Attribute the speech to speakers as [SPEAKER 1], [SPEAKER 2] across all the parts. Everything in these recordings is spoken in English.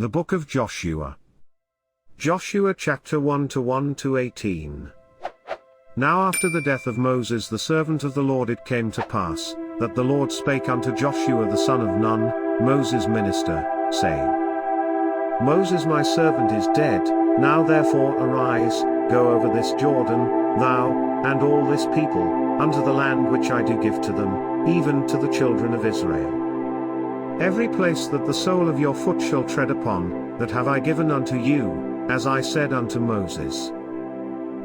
[SPEAKER 1] The Book of Joshua. Joshua chapter 1-1-18. Now after the death of Moses the servant of the Lord it came to pass, that the Lord spake unto Joshua the son of Nun, Moses' minister, saying, Moses my servant is dead, now therefore arise, go over this Jordan, thou, and all this people, unto the land which I do give to them, even to the children of Israel. Every place that the sole of your foot shall tread upon, that have I given unto you, as I said unto Moses.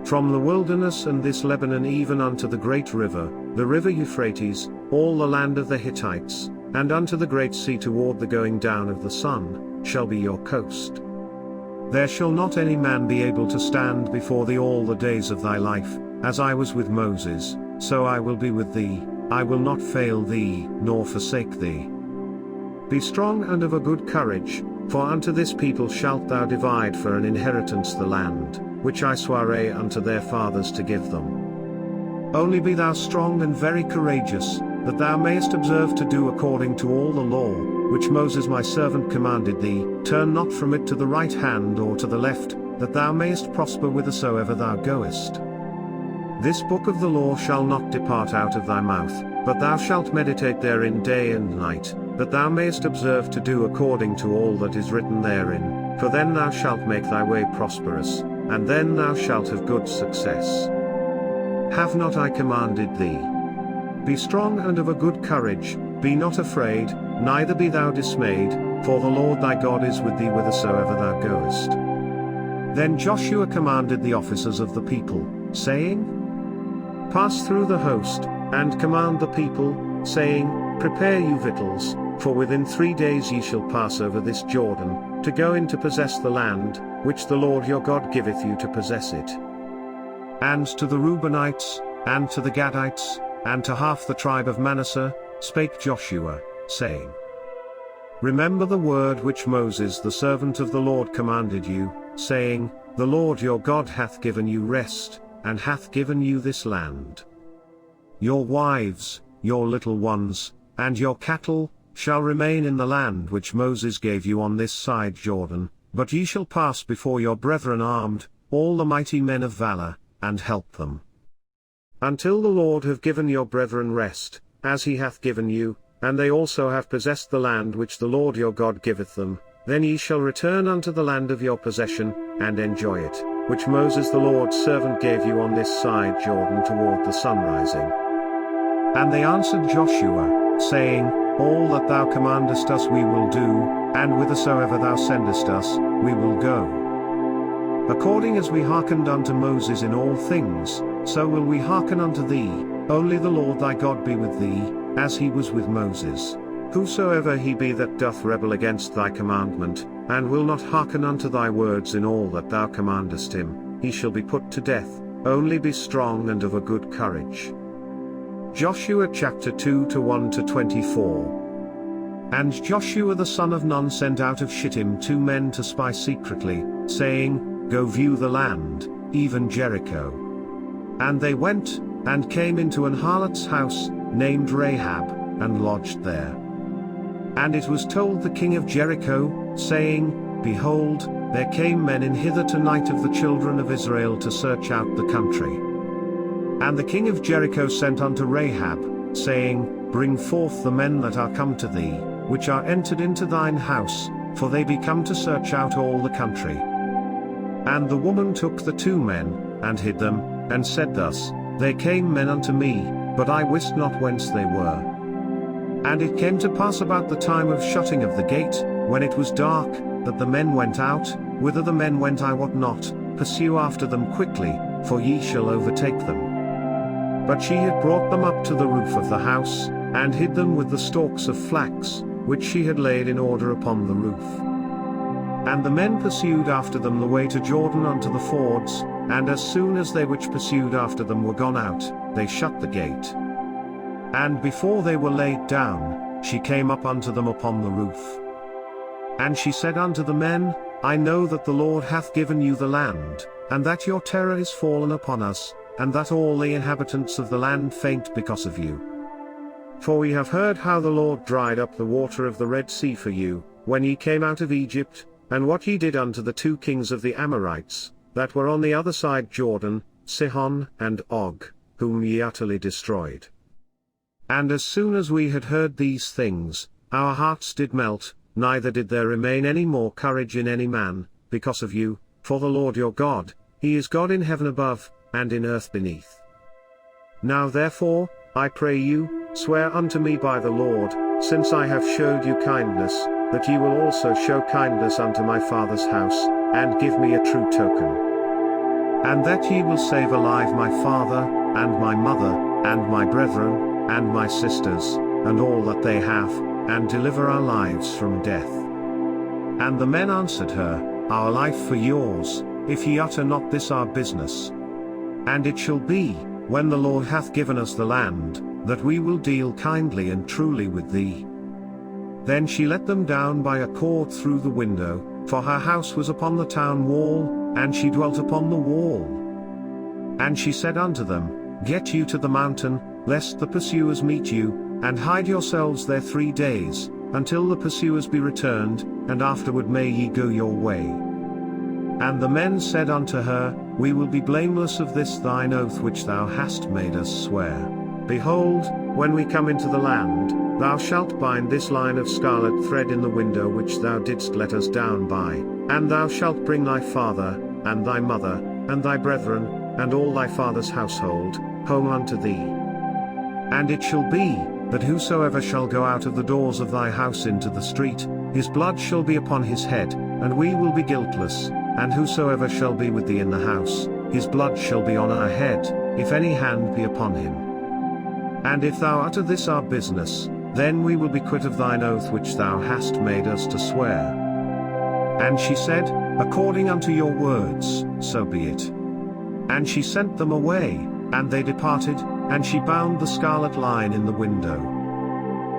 [SPEAKER 1] From the wilderness and this Lebanon even unto the great river, the river Euphrates, all the land of the Hittites, and unto the great sea toward the going down of the sun, shall be your coast. There shall not any man be able to stand before thee all the days of thy life, as I was with Moses, so I will be with thee, I will not fail thee, nor forsake thee. Be strong and of a good courage, for unto this people shalt thou divide for an inheritance the land, which I sware unto their fathers to give them. Only be thou strong and very courageous, that thou mayest observe to do according to all the law, which Moses my servant commanded thee, turn not from it to the right hand or to the left, that thou mayest prosper whithersoever thou goest. This book of the law shall not depart out of thy mouth, but thou shalt meditate therein day and night, that thou mayest observe to do according to all that is written therein, for then thou shalt make thy way prosperous, and then thou shalt have good success. Have not I commanded thee? Be strong and of a good courage, be not afraid, neither be thou dismayed, for the Lord thy God is with thee whithersoever thou goest. Then Joshua commanded the officers of the people, saying, Pass through the host, and command the people, saying, Prepare you victuals, for within 3 days ye shall pass over this Jordan, to go in to possess the land, which the Lord your God giveth you to possess it. And to the Reubenites, and to the Gadites, and to half the tribe of Manasseh, spake Joshua, saying, Remember the word which Moses the servant of the Lord commanded you, saying, The Lord your God hath given you rest, and hath given you this land. Your wives, your little ones, and your cattle, shall remain in the land which Moses gave you on this side Jordan, but ye shall pass before your brethren armed, all the mighty men of valor, and help them. Until the Lord have given your brethren rest, as he hath given you, and they also have possessed the land which the Lord your God giveth them, then ye shall return unto the land of your possession, and enjoy it, which Moses the Lord's servant gave you on this side Jordan toward the sun rising. And they answered Joshua, saying, All that thou commandest us we will do, and whithersoever thou sendest us, we will go. According as we hearkened unto Moses in all things, so will we hearken unto thee, only the Lord thy God be with thee, as he was with Moses. Whosoever he be that doth rebel against thy commandment, and will not hearken unto thy words in all that thou commandest him, he shall be put to death, only be strong and of a good courage. Joshua chapter 2-1-24. And Joshua the son of Nun sent out of Shittim 2 men to spy secretly, saying, Go view the land, even Jericho. And they went, and came into an harlot's house, named Rahab, and lodged there. And it was told the king of Jericho, saying, Behold, there came men in hither tonight of the children of Israel to search out the country. And the king of Jericho sent unto Rahab, saying, Bring forth the men that are come to thee, which are entered into thine house, for they be come to search out all the country. And the woman took the 2 men, and hid them, and said thus, There came men unto me, but I wist not whence they were. And it came to pass about the time of shutting of the gate, when it was dark, that the men went out, whither the men went I wot not, pursue after them quickly, for ye shall overtake them. But she had brought them up to the roof of the house, and hid them with the stalks of flax, which she had laid in order upon the roof. And the men pursued after them the way to Jordan unto the fords, and as soon as they which pursued after them were gone out, they shut the gate. And before they were laid down, she came up unto them upon the roof. And she said unto the men, I know that the Lord hath given you the land, and that your terror is fallen upon us, and that all the inhabitants of the land faint because of you. For we have heard how the Lord dried up the water of the Red Sea for you, when ye came out of Egypt, and what ye did unto the 2 kings of the Amorites, that were on the other side Jordan, Sihon and Og, whom ye utterly destroyed. And as soon as we had heard these things, our hearts did melt, neither did there remain any more courage in any man, because of you, for the Lord your God, He is God in heaven above, and in earth beneath. Now therefore, I pray you, swear unto me by the Lord, since I have showed you kindness, that ye will also show kindness unto my father's house, and give me a true token. And that ye will save alive my father, and my mother, and my brethren, and my sisters, and all that they have, and deliver our lives from death. And the men answered her, Our life for yours, if ye utter not this our business. And it shall be, when the Lord hath given us the land, that we will deal kindly and truly with thee. Then she let them down by a cord through the window, for her house was upon the town wall, and she dwelt upon the wall. And she said unto them, Get you to the mountain, lest the pursuers meet you, and hide yourselves there 3 days, until the pursuers be returned, and afterward may ye go your way. And the men said unto her, We will be blameless of this thine oath which thou hast made us swear. Behold, when we come into the land, thou shalt bind this line of scarlet thread in the window which thou didst let us down by, and thou shalt bring thy father, and thy mother, and thy brethren, and all thy father's household, home unto thee. And it shall be, that whosoever shall go out of the doors of thy house into the street, his blood shall be upon his head, and we will be guiltless, and whosoever shall be with thee in the house, his blood shall be on our head, if any hand be upon him. And if thou utter this our business, then we will be quit of thine oath which thou hast made us to swear. And she said, According unto your words, so be it. And she sent them away, and they departed, and she bound the scarlet line in the window.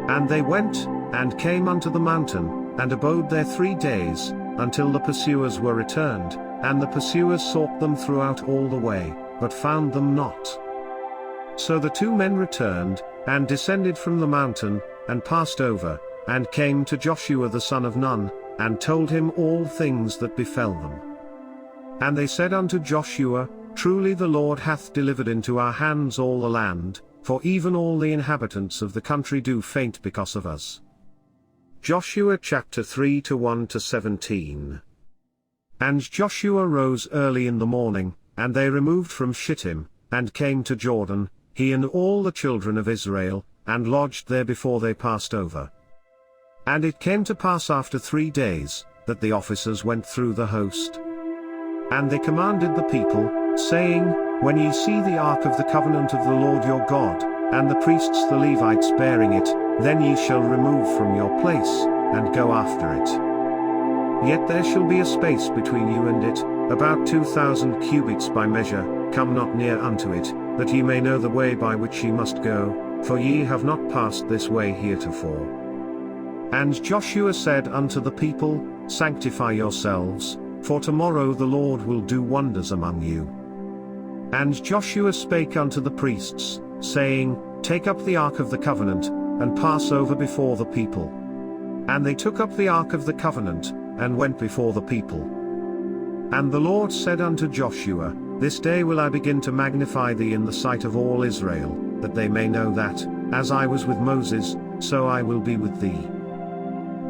[SPEAKER 1] And they went, and came unto the mountain, and abode there 3 days, until the pursuers were returned, and the pursuers sought them throughout all the way, but found them not. So the 2 men returned, and descended from the mountain, and passed over, and came to Joshua the son of Nun, and told him all things that befell them. And they said unto Joshua, Truly the Lord hath delivered into our hands all the land, for even all the inhabitants of the country do faint because of us. Joshua chapter 3 1-17. And Joshua rose early in the morning, and they removed from Shittim, and came to Jordan, he and all the children of Israel, and lodged there before they passed over. And it came to pass after 3 days, that the officers went through the host. And they commanded the people, saying, When ye see the ark of the covenant of the Lord your God, and the priests the Levites bearing it, then ye shall remove from your place, and go after it. Yet there shall be a space between you and it, about 2,000 cubits by measure, come not near unto it, that ye may know the way by which ye must go, for ye have not passed this way heretofore. And Joshua said unto the people, Sanctify yourselves, for tomorrow the Lord will do wonders among you. And Joshua spake unto the priests, saying, Take up the ark of the covenant, and pass over before the people. And they took up the ark of the covenant, and went before the people. And the Lord said unto Joshua, This day will I begin to magnify thee in the sight of all Israel, that they may know that, as I was with Moses, so I will be with thee.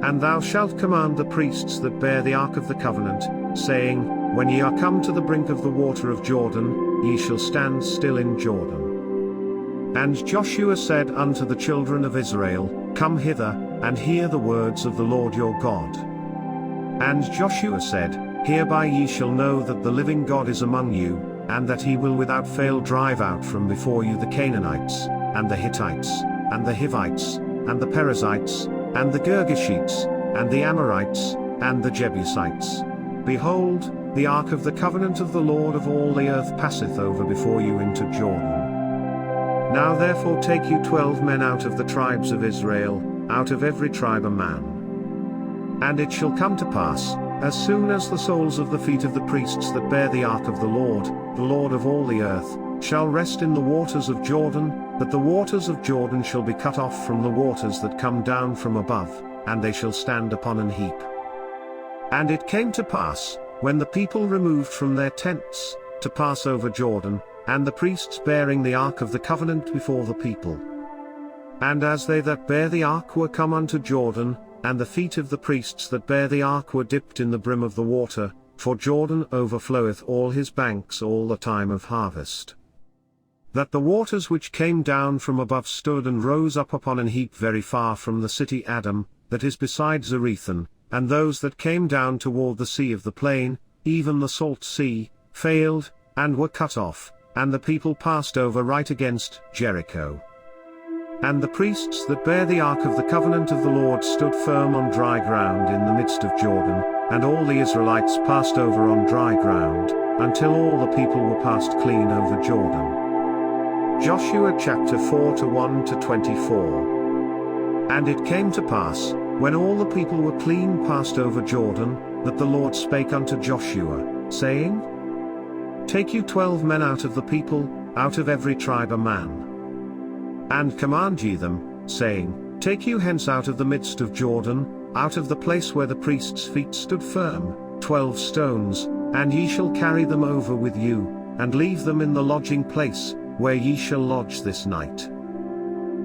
[SPEAKER 1] And thou shalt command the priests that bear the ark of the covenant, saying, When ye are come to the brink of the water of Jordan, ye shall stand still in Jordan. And Joshua said unto the children of Israel, Come hither, and hear the words of the Lord your God. And Joshua said, Hereby ye shall know that the living God is among you, and that he will without fail drive out from before you the Canaanites, and the Hittites, and the Hivites, and the Perizzites, and the Girgashites, and the Amorites, and the Jebusites. Behold, the ark of the covenant of the Lord of all the earth passeth over before you into Jordan. Now therefore take you 12 men out of the tribes of Israel, out of every tribe a man. And it shall come to pass, as soon as the soles of the feet of the priests that bear the ark of the Lord of all the earth, shall rest in the waters of Jordan, that the waters of Jordan shall be cut off from the waters that come down from above, and they shall stand upon an heap. And it came to pass, when the people removed from their tents, to pass over Jordan, and the priests bearing the ark of the covenant before the people. And as they that bear the ark were come unto Jordan, and the feet of the priests that bear the ark were dipped in the brim of the water, for Jordan overfloweth all his banks all the time of harvest. That the waters which came down from above stood and rose up upon an heap very far from the city Adam, that is beside Zarethan, and those that came down toward the sea of the plain, even the salt sea, failed, and were cut off, and the people passed over right against Jericho. And the priests that bear the ark of the covenant of the Lord stood firm on dry ground in the midst of Jordan, and all the Israelites passed over on dry ground, until all the people were passed clean over Jordan. Joshua chapter 4 to 1 to 24. And it came to pass, when all the people were clean passed over Jordan, that the Lord spake unto Joshua, saying, Take you 12 men out of the people, out of every tribe a man. And command ye them, saying, Take you hence out of the midst of Jordan, out of the place where the priests' feet stood firm, 12 stones, and ye shall carry them over with you, and leave them in the lodging place, where ye shall lodge this night.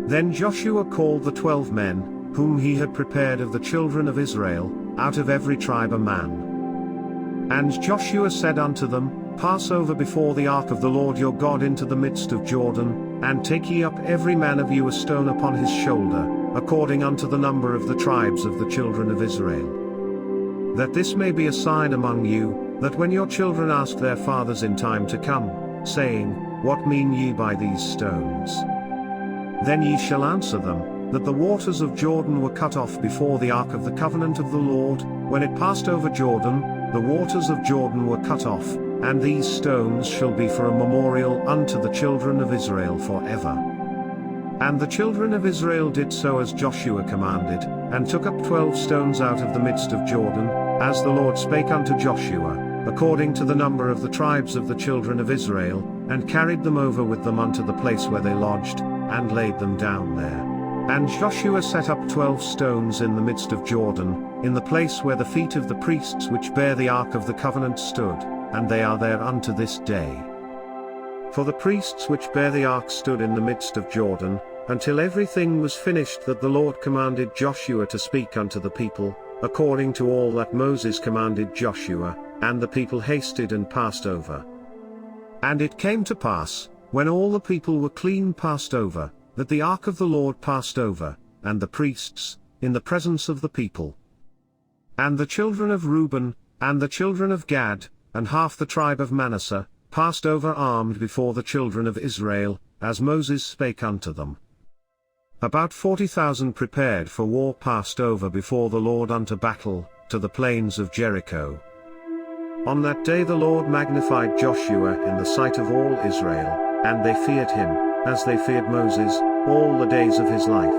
[SPEAKER 1] Then Joshua called the 12 men, whom he had prepared of the children of Israel, out of every tribe a man. And Joshua said unto them, Pass over before the ark of the Lord your God into the midst of Jordan, and take ye up every man of you a stone upon his shoulder, according unto the number of the tribes of the children of Israel. That this may be a sign among you, that when your children ask their fathers in time to come, saying, What mean ye by these stones? Then ye shall answer them, that the waters of Jordan were cut off before the ark of the covenant of the Lord, when it passed over Jordan, the waters of Jordan were cut off, and these stones shall be for a memorial unto the children of Israel forever. And the children of Israel did so as Joshua commanded, and took up 12 stones out of the midst of Jordan, as the Lord spake unto Joshua, according to the number of the tribes of the children of Israel, and carried them over with them unto the place where they lodged, and laid them down there. And Joshua set up 12 stones in the midst of Jordan, in the place where the feet of the priests which bear the ark of the covenant stood, and they are there unto this day. For the priests which bear the ark stood in the midst of Jordan, until everything was finished that the Lord commanded Joshua to speak unto the people, according to all that Moses commanded Joshua, and the people hasted and passed over. And it came to pass, when all the people were clean passed over, that the ark of the Lord passed over, and the priests, in the presence of the people. And the children of Reuben, and the children of Gad, and half the tribe of Manasseh, passed over armed before the children of Israel, as Moses spake unto them. About 40,000 prepared for war passed over before the Lord unto battle, to the plains of Jericho. On that day the Lord magnified Joshua in the sight of all Israel, and they feared him, as they feared Moses, all the days of his life.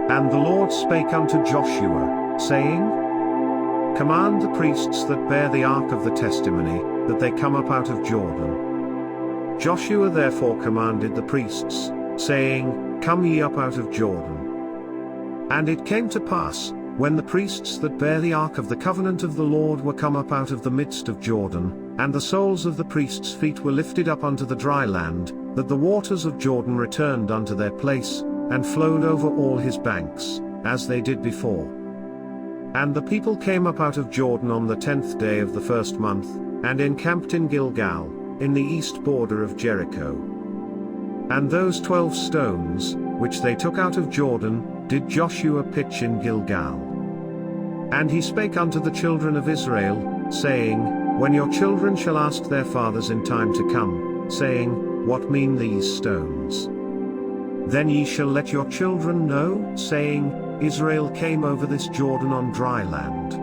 [SPEAKER 1] And the Lord spake unto Joshua, saying, Command the priests that bear the ark of the testimony, that they come up out of Jordan. Joshua therefore commanded the priests, saying, Come ye up out of Jordan. And it came to pass, when the priests that bear the ark of the covenant of the Lord were come up out of the midst of Jordan, and the soles of the priests' feet were lifted up unto the dry land, that the waters of Jordan returned unto their place, and flowed over all his banks, as they did before. And the people came up out of Jordan on the 10th day of the first month, and encamped in Gilgal, in the east border of Jericho. And those 12 stones, which they took out of Jordan, did Joshua pitch in Gilgal. And he spake unto the children of Israel, saying, When your children shall ask their fathers in time to come, saying, What mean these stones? Then ye shall let your children know, saying, Israel came over this Jordan on dry land.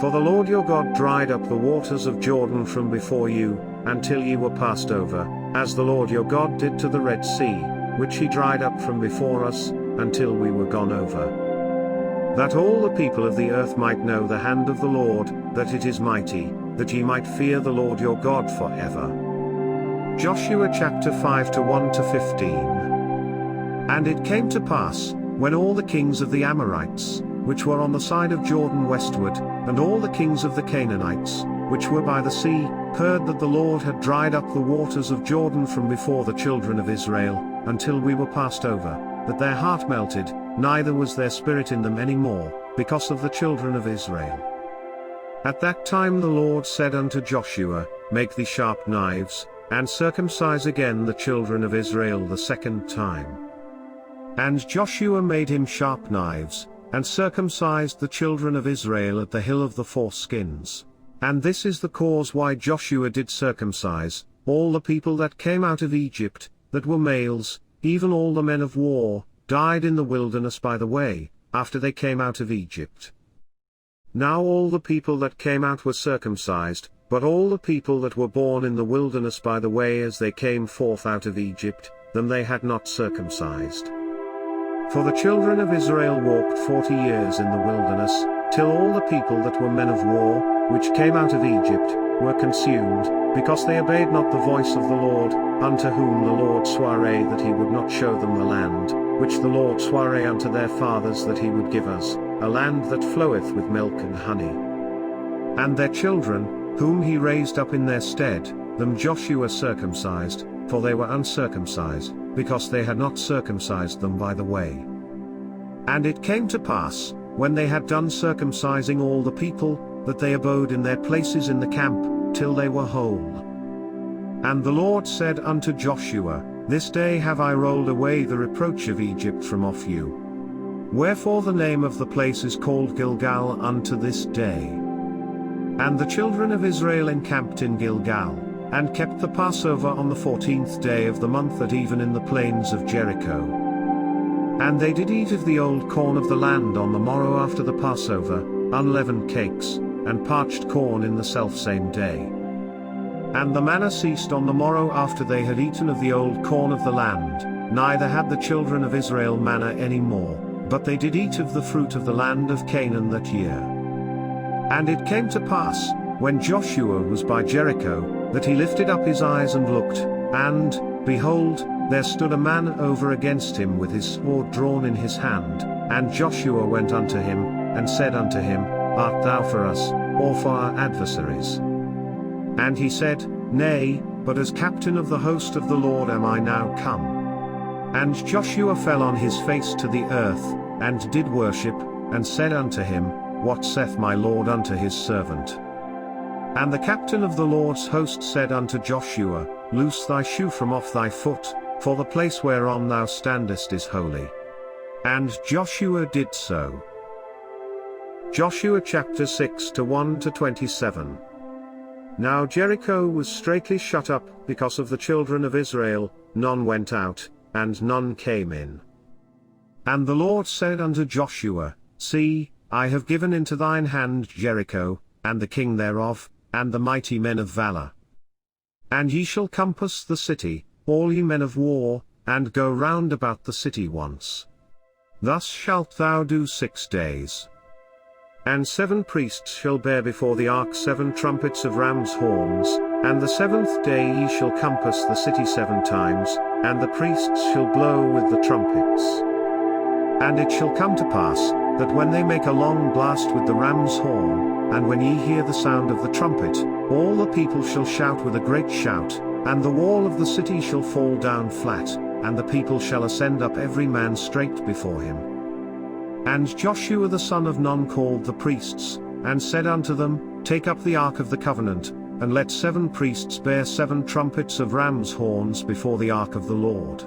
[SPEAKER 1] For the Lord your God dried up the waters of Jordan from before you, until ye were passed over, as the Lord your God did to the Red Sea, which he dried up from before us, until we were gone over. That all the people of the earth might know the hand of the Lord, that it is mighty, that ye might fear the Lord your God forever. Joshua chapter 5 to 1 to 15. And it came to pass, when all the kings of the Amorites, which were on the side of Jordan westward, and all the kings of the Canaanites, which were by the sea, heard that the Lord had dried up the waters of Jordan from before the children of Israel, until we were passed over, that their heart melted, neither was there spirit in them any more, because of the children of Israel. At that time the Lord said unto Joshua, Make thee sharp knives, and circumcise again the children of Israel the second time. And Joshua made him sharp knives, and circumcised the children of Israel at the hill of the foreskins. And this is the cause why Joshua did circumcise all the people that came out of Egypt, that were males, even all the men of war, died in the wilderness by the way, after they came out of Egypt. Now all the people that came out were circumcised, but all the people that were born in the wilderness by the way as they came forth out of Egypt, them they had not circumcised. For the children of Israel walked 40 years in the wilderness, till all the people that were men of war, which came out of Egypt, were consumed, because they obeyed not the voice of the Lord, unto whom the Lord sware that he would not show them the land, which the Lord sware unto their fathers that he would give us, a land that floweth with milk and honey. And their children, whom he raised up in their stead, them Joshua circumcised, for they were uncircumcised, because they had not circumcised them by the way. And it came to pass, when they had done circumcising all the people, that they abode in their places in the camp, till they were whole. And the Lord said unto Joshua, This day have I rolled away the reproach of Egypt from off you. Wherefore the name of the place is called Gilgal unto this day. And the children of Israel encamped in Gilgal, and kept the Passover on the 14th day of the month at even in the plains of Jericho. And they did eat of the old corn of the land on the morrow after the Passover, unleavened cakes, and parched corn in the selfsame day. And the manna ceased on the morrow after they had eaten of the old corn of the land, neither had the children of Israel manna any more, but they did eat of the fruit of the land of Canaan that year. And it came to pass, when Joshua was by Jericho, that he lifted up his eyes and looked, and, behold, there stood a man over against him with his sword drawn in his hand, and Joshua went unto him, and said unto him, Art thou for us, or for our adversaries? And he said, Nay, but as captain of the host of the Lord am I now come. And Joshua fell on his face to the earth, and did worship, and said unto him, What saith my Lord unto his servant? And the captain of the Lord's host said unto Joshua, Loose thy shoe from off thy foot, for the place whereon thou standest is holy. And Joshua did so. Joshua chapter 6 to 1 to 27. Now Jericho was straitly shut up because of the children of Israel, none went out, and none came in. And the Lord said unto Joshua, See, I have given into thine hand Jericho, and the king thereof, and the mighty men of valor. And ye shall compass the city, all ye men of war, and go round about the city once. Thus shalt thou do 6 days. And 7 priests shall bear before the ark 7 trumpets of ram's horns, and the 7th day ye shall compass the city 7 times, and the priests shall blow with the trumpets. And it shall come to pass, that when they make a long blast with the ram's horn, and when ye hear the sound of the trumpet, all the people shall shout with a great shout, and the wall of the city shall fall down flat, and the people shall ascend up every man straight before him. And Joshua the son of Nun called the priests, and said unto them, Take up the ark of the covenant, and let 7 priests bear 7 trumpets of ram's horns before the ark of the Lord.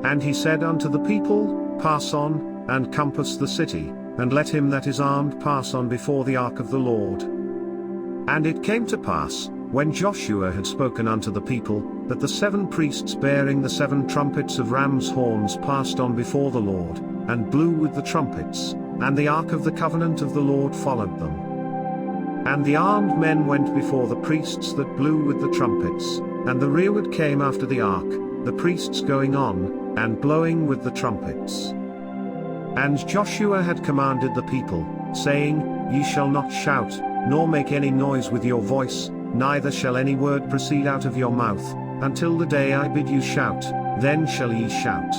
[SPEAKER 1] And he said unto the people, Pass on, and compass the city, and let him that is armed pass on before the ark of the Lord. And it came to pass, when Joshua had spoken unto the people, that the 7 priests bearing the 7 trumpets of ram's horns passed on before the Lord, and blew with the trumpets, and the ark of the covenant of the Lord followed them. And the armed men went before the priests that blew with the trumpets, and the rearward came after the ark, the priests going on, and blowing with the trumpets. And Joshua had commanded the people, saying, Ye shall not shout, nor make any noise with your voice, neither shall any word proceed out of your mouth, until the day I bid you shout, then shall ye shout.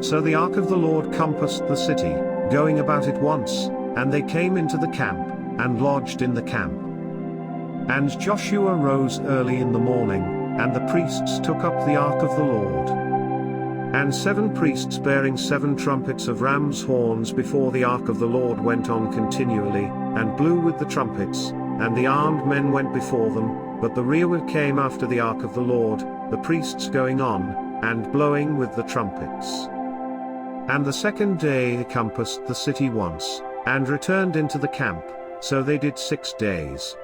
[SPEAKER 1] So the ark of the Lord compassed the city, going about it once, and they came into the camp, and lodged in the camp. And Joshua rose early in the morning, and the priests took up the ark of the Lord. And 7 priests bearing 7 trumpets of ram's horns before the ark of the Lord went on continually, and blew with the trumpets, and the armed men went before them, but the rearward came after the ark of the Lord, the priests going on, and blowing with the trumpets. And the second day they compassed the city once, and returned into the camp, so they did 6 days.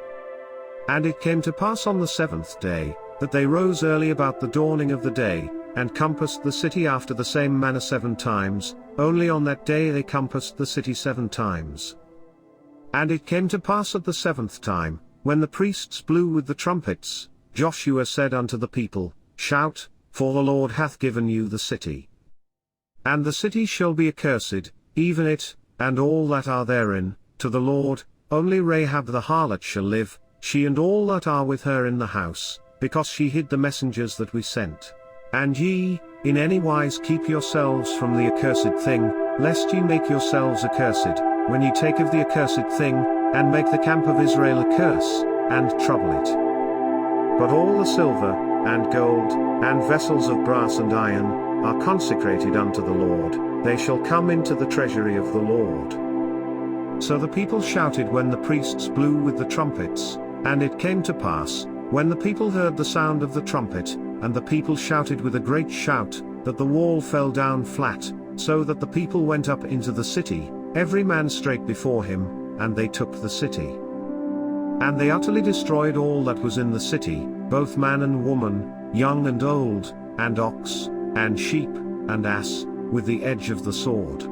[SPEAKER 1] And it came to pass on the 7th day, that they rose early about the dawning of the day, and compassed the city after the same manner 7 times, only on that day they compassed the city 7 times. And it came to pass at the 7th time, when the priests blew with the trumpets, Joshua said unto the people, Shout, for the Lord hath given you the city. And the city shall be accursed, even it, and all that are therein, to the Lord, only Rahab the harlot shall live, she and all that are with her in the house, because she hid the messengers that we sent. And ye, in any wise keep yourselves from the accursed thing, lest ye make yourselves accursed, when ye take of the accursed thing, and make the camp of Israel a curse, and trouble it. But all the silver, and gold, and vessels of brass and iron, are consecrated unto the Lord, they shall come into the treasury of the Lord. So the people shouted when the priests blew with the trumpets, and it came to pass, when the people heard the sound of the trumpet, and the people shouted with a great shout, that the wall fell down flat, so that the people went up into the city, every man straight before him, and they took the city. And they utterly destroyed all that was in the city, both man and woman, young and old, and ox, and sheep, and ass, with the edge of the sword.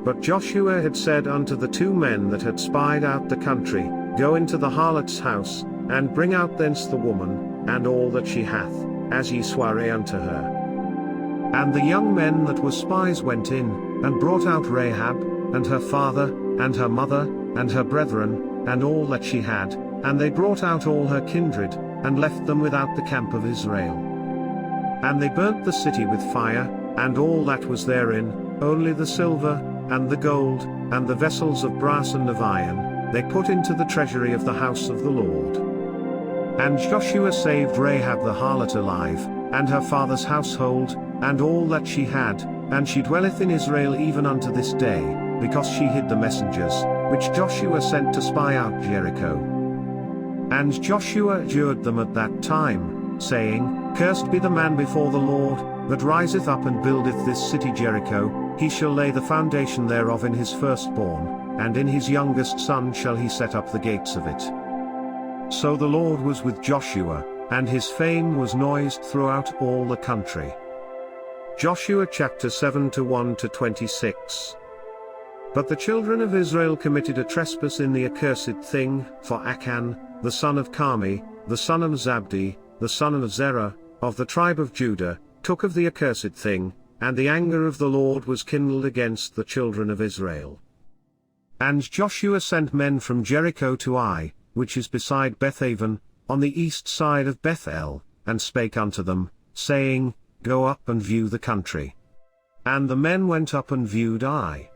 [SPEAKER 1] But Joshua had said unto the 2 men that had spied out the country, Go into the harlot's house, and bring out thence the woman, and all that she hath, as ye sware unto her. And the young men that were spies went in, and brought out Rahab, and her father, and her mother, and her brethren, and all that she had, and they brought out all her kindred, and left them without the camp of Israel. And they burnt the city with fire, and all that was therein, only the silver, and the gold, and the vessels of brass and of iron, they put into the treasury of the house of the Lord. And Joshua saved Rahab the harlot alive, and her father's household, and all that she had, and she dwelleth in Israel even unto this day, because she hid the messengers, which Joshua sent to spy out Jericho. And Joshua adjured them at that time, saying, Cursed be the man before the Lord, that riseth up and buildeth this city Jericho, he shall lay the foundation thereof in his firstborn, and in his youngest son shall he set up the gates of it. So the Lord was with Joshua, and his fame was noised throughout all the country. Joshua chapter 7 to 1 to 26. But the children of Israel committed a trespass in the accursed thing, for Achan, the son of Carmi, the son of Zabdi, the son of Zerah, of the tribe of Judah, took of the accursed thing, and the anger of the Lord was kindled against the children of Israel. And Joshua sent men from Jericho to Ai, which is beside Bethaven, on the east side of Bethel, and spake unto them, saying, Go up and view the country. And the men went up and viewed Ai.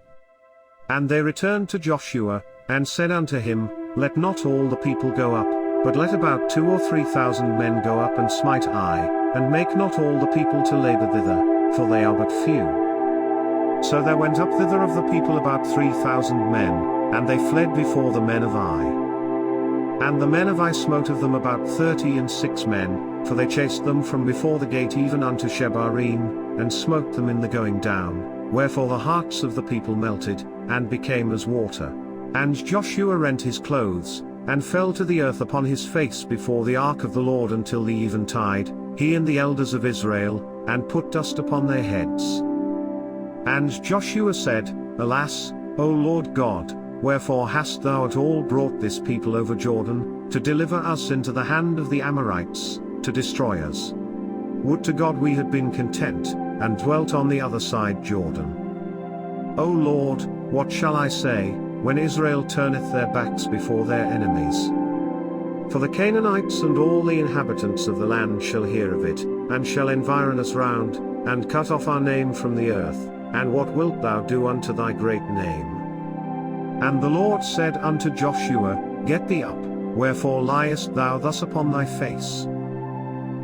[SPEAKER 1] And they returned to Joshua, and said unto him, Let not all the people go up, but let about 2,000 or 3,000 men go up and smite Ai, and make not all the people to labor thither, for they are but few. So there went up thither of the people about 3,000 men, and they fled before the men of Ai. And the men of Ai smote of them about 36 men, for they chased them from before the gate even unto Shebarim, and smote them in the going down, wherefore the hearts of the people melted, and became as water. And Joshua rent his clothes, and fell to the earth upon his face before the ark of the Lord until the eventide, he and the elders of Israel, and put dust upon their heads. And Joshua said, Alas, O Lord God, wherefore hast thou at all brought this people over Jordan, to deliver us into the hand of the Amorites, to destroy us? Would to God we had been content, and dwelt on the other side Jordan. O Lord, what shall I say, when Israel turneth their backs before their enemies? For the Canaanites and all the inhabitants of the land shall hear of it, and shall environ us round, and cut off our name from the earth, and what wilt thou do unto thy great name? And the Lord said unto Joshua, Get thee up, wherefore liest thou thus upon thy face?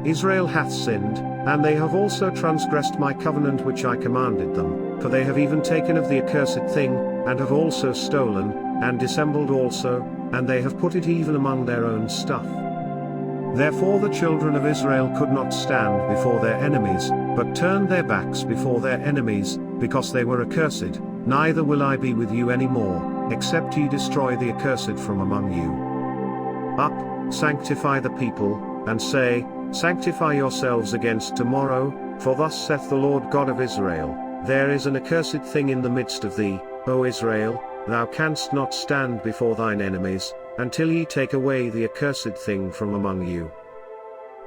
[SPEAKER 1] Israel hath sinned, and they have also transgressed my covenant which I commanded them, for they have even taken of the accursed thing, and have also stolen, and dissembled also, and they have put it even among their own stuff. Therefore the children of Israel could not stand before their enemies, but turned their backs before their enemies, because they were accursed. Neither will I be with you any more, except ye destroy the accursed from among you. Up, sanctify the people, and say, Sanctify yourselves against tomorrow, for thus saith the Lord God of Israel, There is an accursed thing in the midst of thee, O Israel, thou canst not stand before thine enemies, until ye take away the accursed thing from among you.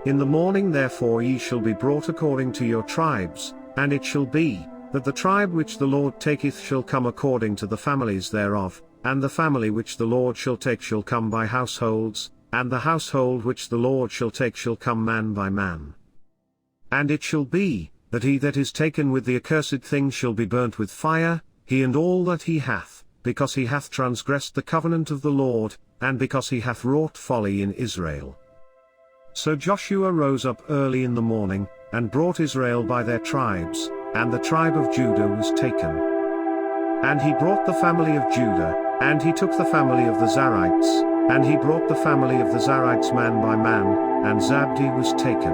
[SPEAKER 1] In the morning therefore ye shall be brought according to your tribes, and it shall be, that the tribe which the Lord taketh shall come according to the families thereof, and the family which the Lord shall take shall come by households, and the household which the Lord shall take shall come man by man. And it shall be, that he that is taken with the accursed thing shall be burnt with fire, he and all that he hath, because he hath transgressed the covenant of the Lord, and because he hath wrought folly in Israel. So Joshua rose up early in the morning, and brought Israel by their tribes, and the tribe of Judah was taken. And he brought the family of Judah, and he took the family of the Zarites, and he brought the family of the Zarites man by man, and Zabdi was taken.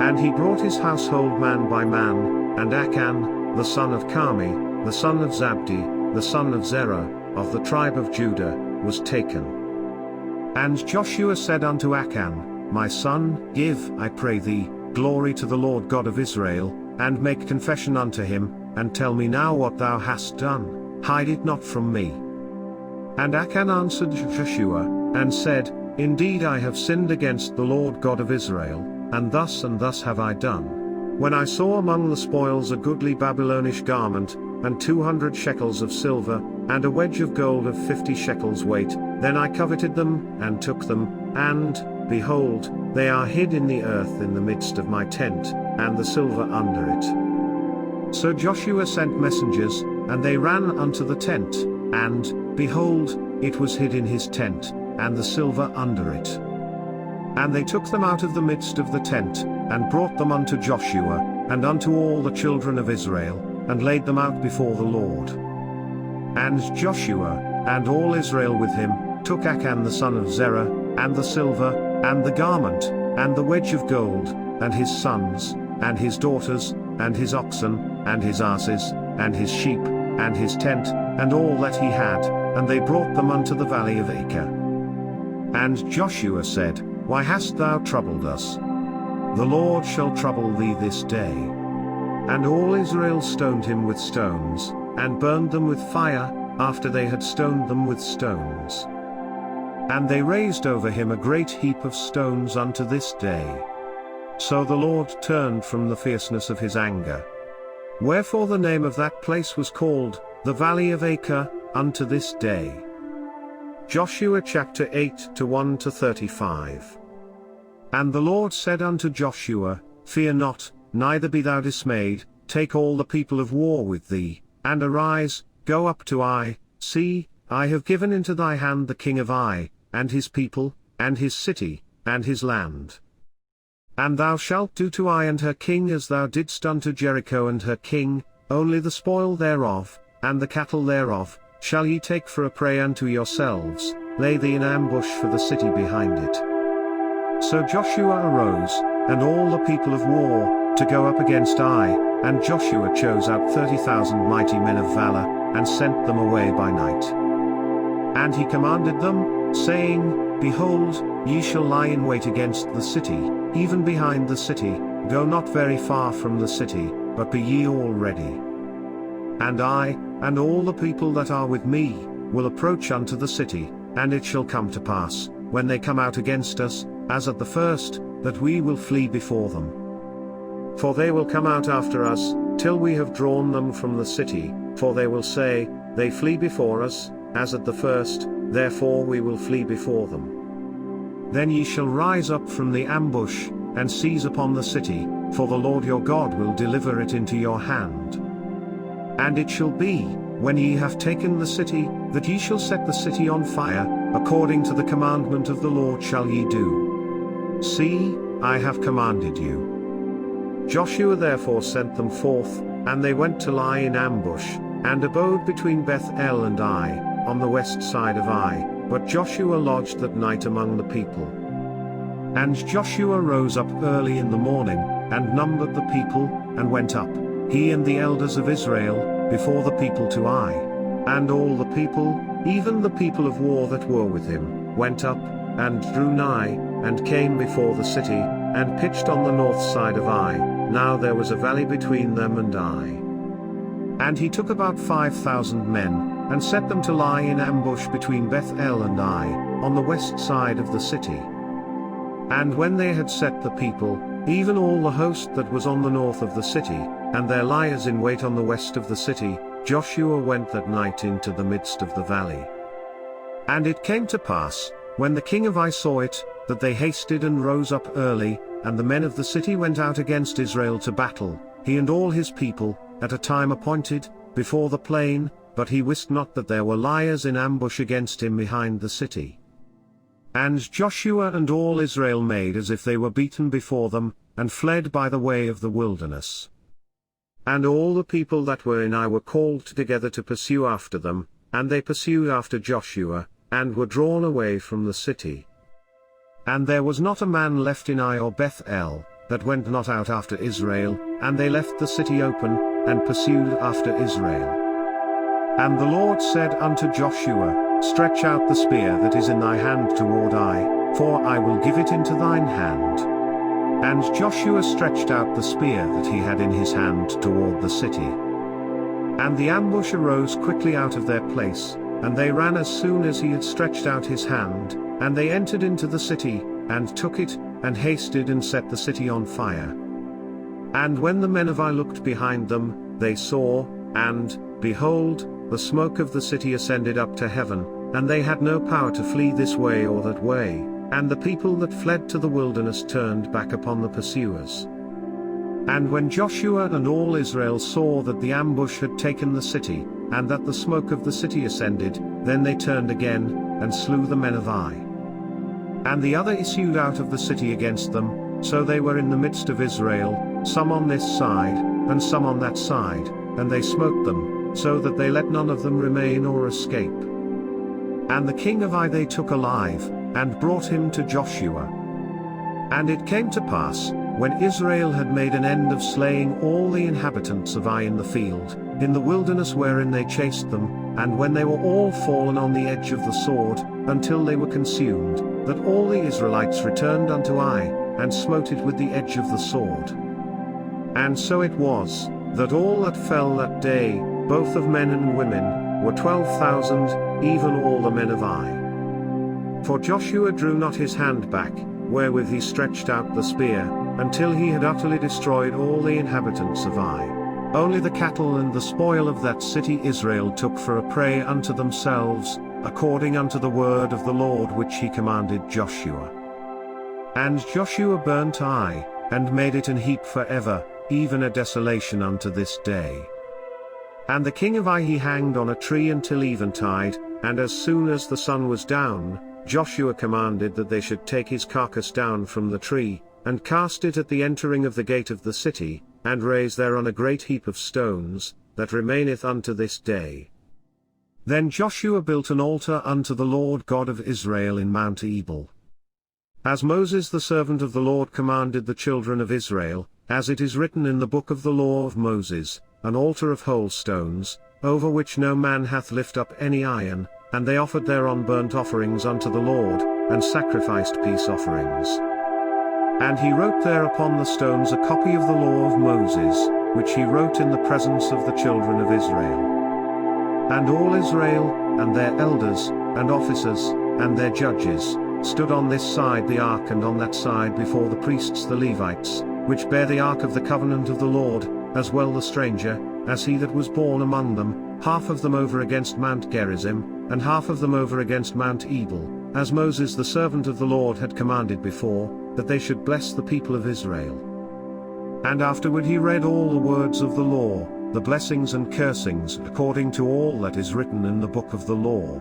[SPEAKER 1] And he brought his household man by man, and Achan, the son of Carmi, the son of Zabdi, the son of Zerah, of the tribe of Judah, was taken. And Joshua said unto Achan, My son, give, I pray thee, glory to the Lord God of Israel, and make confession unto him, and tell me now what thou hast done, hide it not from me. And Achan answered Joshua, and said, Indeed I have sinned against the Lord God of Israel, and thus have I done. When I saw among the spoils a goodly Babylonish garment, and 200 shekels of silver, and a wedge of gold of 50 shekels weight, then I coveted them, and took them, and, behold, they are hid in the earth in the midst of my tent, and the silver under it. So Joshua sent messengers, and they ran unto the tent, and, behold, it was hid in his tent, and the silver under it. And they took them out of the midst of the tent, and brought them unto Joshua, and unto all the children of Israel, and laid them out before the Lord. And Joshua, and all Israel with him, took Achan the son of Zerah, and the silver, and the garment, and the wedge of gold, and his sons, and his daughters, and his oxen, and his asses, and his sheep, and his tent, and all that he had, and they brought them unto the valley of Acre. And Joshua said, Why hast thou troubled us? The Lord shall trouble thee this day. And all Israel stoned him with stones, and burned them with fire, after they had stoned them with stones. And they raised over him a great heap of stones unto this day. So the Lord turned from the fierceness of his anger. Wherefore the name of that place was called, the Valley of Acre, unto this day. Joshua chapter 8 to 1 to 35. And the Lord said unto Joshua, Fear not, neither be thou dismayed, take all the people of war with thee, and arise, go up to Ai. See, I have given into thy hand the king of Ai, and his people, and his city, and his land. And thou shalt do to Ai and her king as thou didst unto Jericho and her king, only the spoil thereof, and the cattle thereof, shall ye take for a prey unto yourselves, lay thee in ambush for the city behind it. So Joshua arose, and all the people of war, to go up against Ai, and Joshua chose out 30,000 mighty men of valor, and sent them away by night. And he commanded them, saying, Behold, ye shall lie in wait against the city, even behind the city, go not very far from the city, but be ye all ready. And I, and all the people that are with me, will approach unto the city, and it shall come to pass, when they come out against us, as at the first, that we will flee before them. For they will come out after us, till we have drawn them from the city, for they will say, They flee before us, as at the first, therefore we will flee before them. Then ye shall rise up from the ambush, and seize upon the city, for the Lord your God will deliver it into your hand. And it shall be, when ye have taken the city, that ye shall set the city on fire, according to the commandment of the Lord shall ye do. See, I have commanded you. Joshua therefore sent them forth, and they went to lie in ambush, and abode between Beth-el and Ai, on the west side of Ai, but Joshua lodged that night among the people. And Joshua rose up early in the morning, and numbered the people, and went up, he and the elders of Israel, before the people to Ai. And all the people, even the people of war that were with him, went up, and drew nigh, and came before the city, and pitched on the north side of Ai. Now there was a valley between them and Ai. And he took about 5,000 men, and set them to lie in ambush between Beth-el and Ai, on the west side of the city. And when they had set the people, even all the host that was on the north of the city, and their liers in wait on the west of the city, Joshua went that night into the midst of the valley. And it came to pass, when the king of Ai saw it, that they hasted and rose up early, and the men of the city went out against Israel to battle, he and all his people, at a time appointed, before the plain, but he wist not that there were liers in ambush against him behind the city. And Joshua and all Israel made as if they were beaten before them, and fled by the way of the wilderness. And all the people that were in Ai were called together to pursue after them, and they pursued after Joshua, and were drawn away from the city. And there was not a man left in Ai or Beth-el, that went not out after Israel, and they left the city open, and pursued after Israel. And the Lord said unto Joshua, Stretch out the spear that is in thy hand toward Ai, for I will give it into thine hand. And Joshua stretched out the spear that he had in his hand toward the city. And the ambush arose quickly out of their place, and they ran as soon as he had stretched out his hand, and they entered into the city, and took it, and hasted and set the city on fire. And when the men of Ai looked behind them, they saw, and, behold, the smoke of the city ascended up to heaven, and they had no power to flee this way or that way, and the people that fled to the wilderness turned back upon the pursuers. And when Joshua and all Israel saw that the ambush had taken the city, and that the smoke of the city ascended, then they turned again, and slew the men of Ai. And the other issued out of the city against them, so they were in the midst of Israel, some on this side, and some on that side, and they smote them, so that they let none of them remain or escape. And the king of Ai they took alive, and brought him to Joshua. And it came to pass, when Israel had made an end of slaying all the inhabitants of Ai in the field, in the wilderness wherein they chased them, and when they were all fallen on the edge of the sword, until they were consumed, that all the Israelites returned unto Ai, and smote it with the edge of the sword. And so it was, that all that fell that day, both of men and women, were 12,000, even all the men of Ai. For Joshua drew not his hand back, wherewith he stretched out the spear, until he had utterly destroyed all the inhabitants of Ai. Only the cattle and the spoil of that city Israel took for a prey unto themselves, according unto the word of the Lord which he commanded Joshua. And Joshua burnt Ai, and made it an heap for ever, even a desolation unto this day. And the king of Ai he hanged on a tree until eventide, and as soon as the sun was down, Joshua commanded that they should take his carcass down from the tree, and cast it at the entering of the gate of the city, and raise thereon a great heap of stones, that remaineth unto this day. Then Joshua built an altar unto the Lord God of Israel in Mount Ebal. As Moses the servant of the Lord commanded the children of Israel, as it is written in the book of the law of Moses, an altar of whole stones, over which no man hath lift up any iron, and they offered thereon burnt offerings unto the Lord, and sacrificed peace offerings. And he wrote there upon the stones a copy of the law of Moses, which he wrote in the presence of the children of Israel. And all Israel, and their elders, and officers, and their judges, stood on this side the ark and on that side before the priests the Levites, which bear the ark of the covenant of the Lord, as well the stranger, as he that was born among them, half of them over against Mount Gerizim, and half of them over against Mount Ebal, as Moses the servant of the Lord had commanded before, that they should bless the people of Israel. And afterward he read all the words of the law, the blessings and cursings according to all that is written in the book of the law.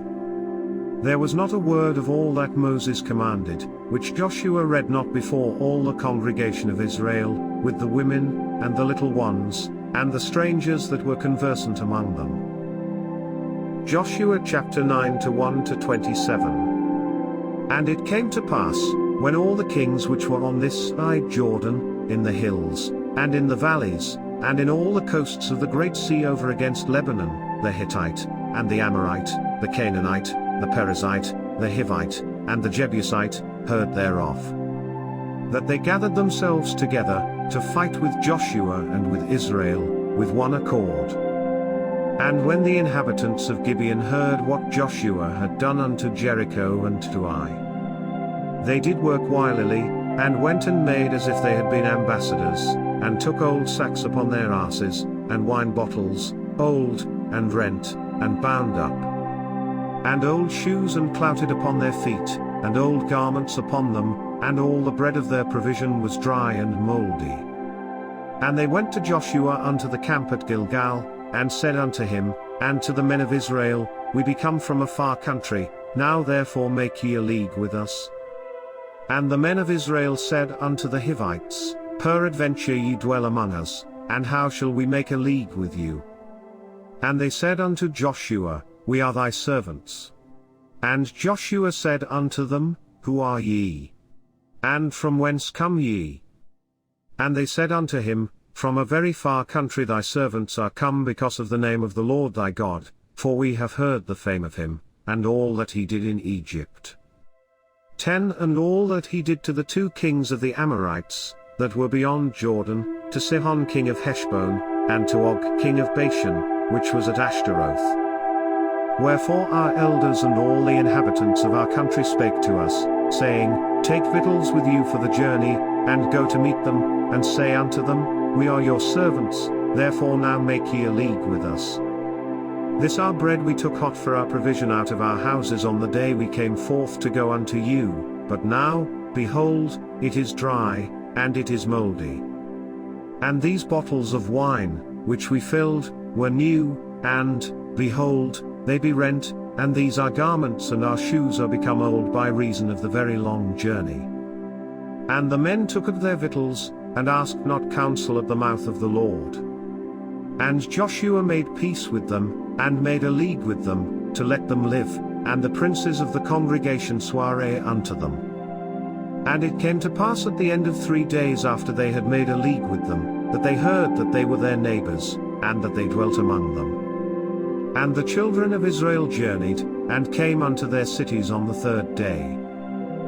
[SPEAKER 1] There was not a word of all that Moses commanded, which Joshua read not before all the congregation of Israel, with the women, and the little ones, and the strangers that were conversant among them. Joshua chapter 9 to 1 to 27. And it came to pass, when all the kings which were on this side Jordan, in the hills, and in the valleys, and in all the coasts of the great sea over against Lebanon, the Hittite, and the Amorite, the Canaanite, the Perizzite, the Hivite, and the Jebusite, heard thereof, that they gathered themselves together, to fight with Joshua and with Israel, with one accord. And when the inhabitants of Gibeon heard what Joshua had done unto Jericho and to Ai, they did work wilily, and went and made as if they had been ambassadors, and took old sacks upon their asses, and wine bottles, old, and rent, and bound up, and old shoes and clouted upon their feet, and old garments upon them, and all the bread of their provision was dry and mouldy. And they went to Joshua unto the camp at Gilgal, and said unto him, and to the men of Israel, We be come from a far country, now therefore make ye a league with us. And the men of Israel said unto the Hivites, Peradventure ye dwell among us, and how shall we make a league with you? And they said unto Joshua, We are thy servants. And Joshua said unto them, Who are ye? And from whence come ye? And they said unto him, From a very far country thy servants are come because of the name of the Lord thy God, for we have heard the fame of him, and all that he did in Egypt. 10 And all that he did to the 2 kings of the Amorites, that were beyond Jordan, to Sihon king of Heshbon, and to Og king of Bashan, which was at Ashtaroth. Wherefore our elders and all the inhabitants of our country spake to us, saying, Take victuals with you for the journey, and go to meet them, and say unto them, We are your servants, therefore now make ye a league with us. This our bread we took hot for our provision out of our houses on the day we came forth to go unto you, but now, behold, it is dry, and it is mouldy. And these bottles of wine, which we filled, were new, and, behold, they be rent, and these our garments and our shoes are become old by reason of the very long journey. And the men took of their victuals, and asked not counsel at the mouth of the Lord. And Joshua made peace with them, and made a league with them, to let them live, and the princes of the congregation sware unto them. And it came to pass at the end of 3 days after they had made a league with them, that they heard that they were their neighbors, and that they dwelt among them. And the children of Israel journeyed, and came unto their cities on the 3rd day.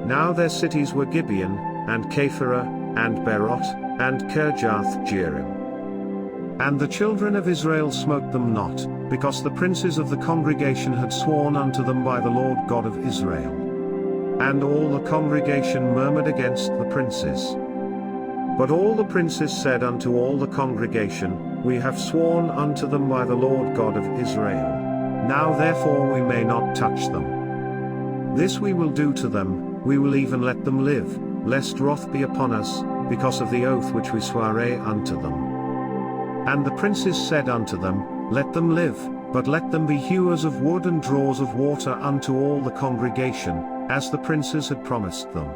[SPEAKER 1] Now their cities were Gibeon, and Kephirah, and Beroth, and Kirjath-jearim. And the children of Israel smote them not, because the princes of the congregation had sworn unto them by the Lord God of Israel. And all the congregation murmured against the princes. But all the princes said unto all the congregation, We have sworn unto them by the Lord God of Israel. Now therefore we may not touch them. This we will do to them, we will even let them live, lest wrath be upon us, because of the oath which we sware unto them. And the princes said unto them, Let them live, but let them be hewers of wood and drawers of water unto all the congregation, as the princes had promised them.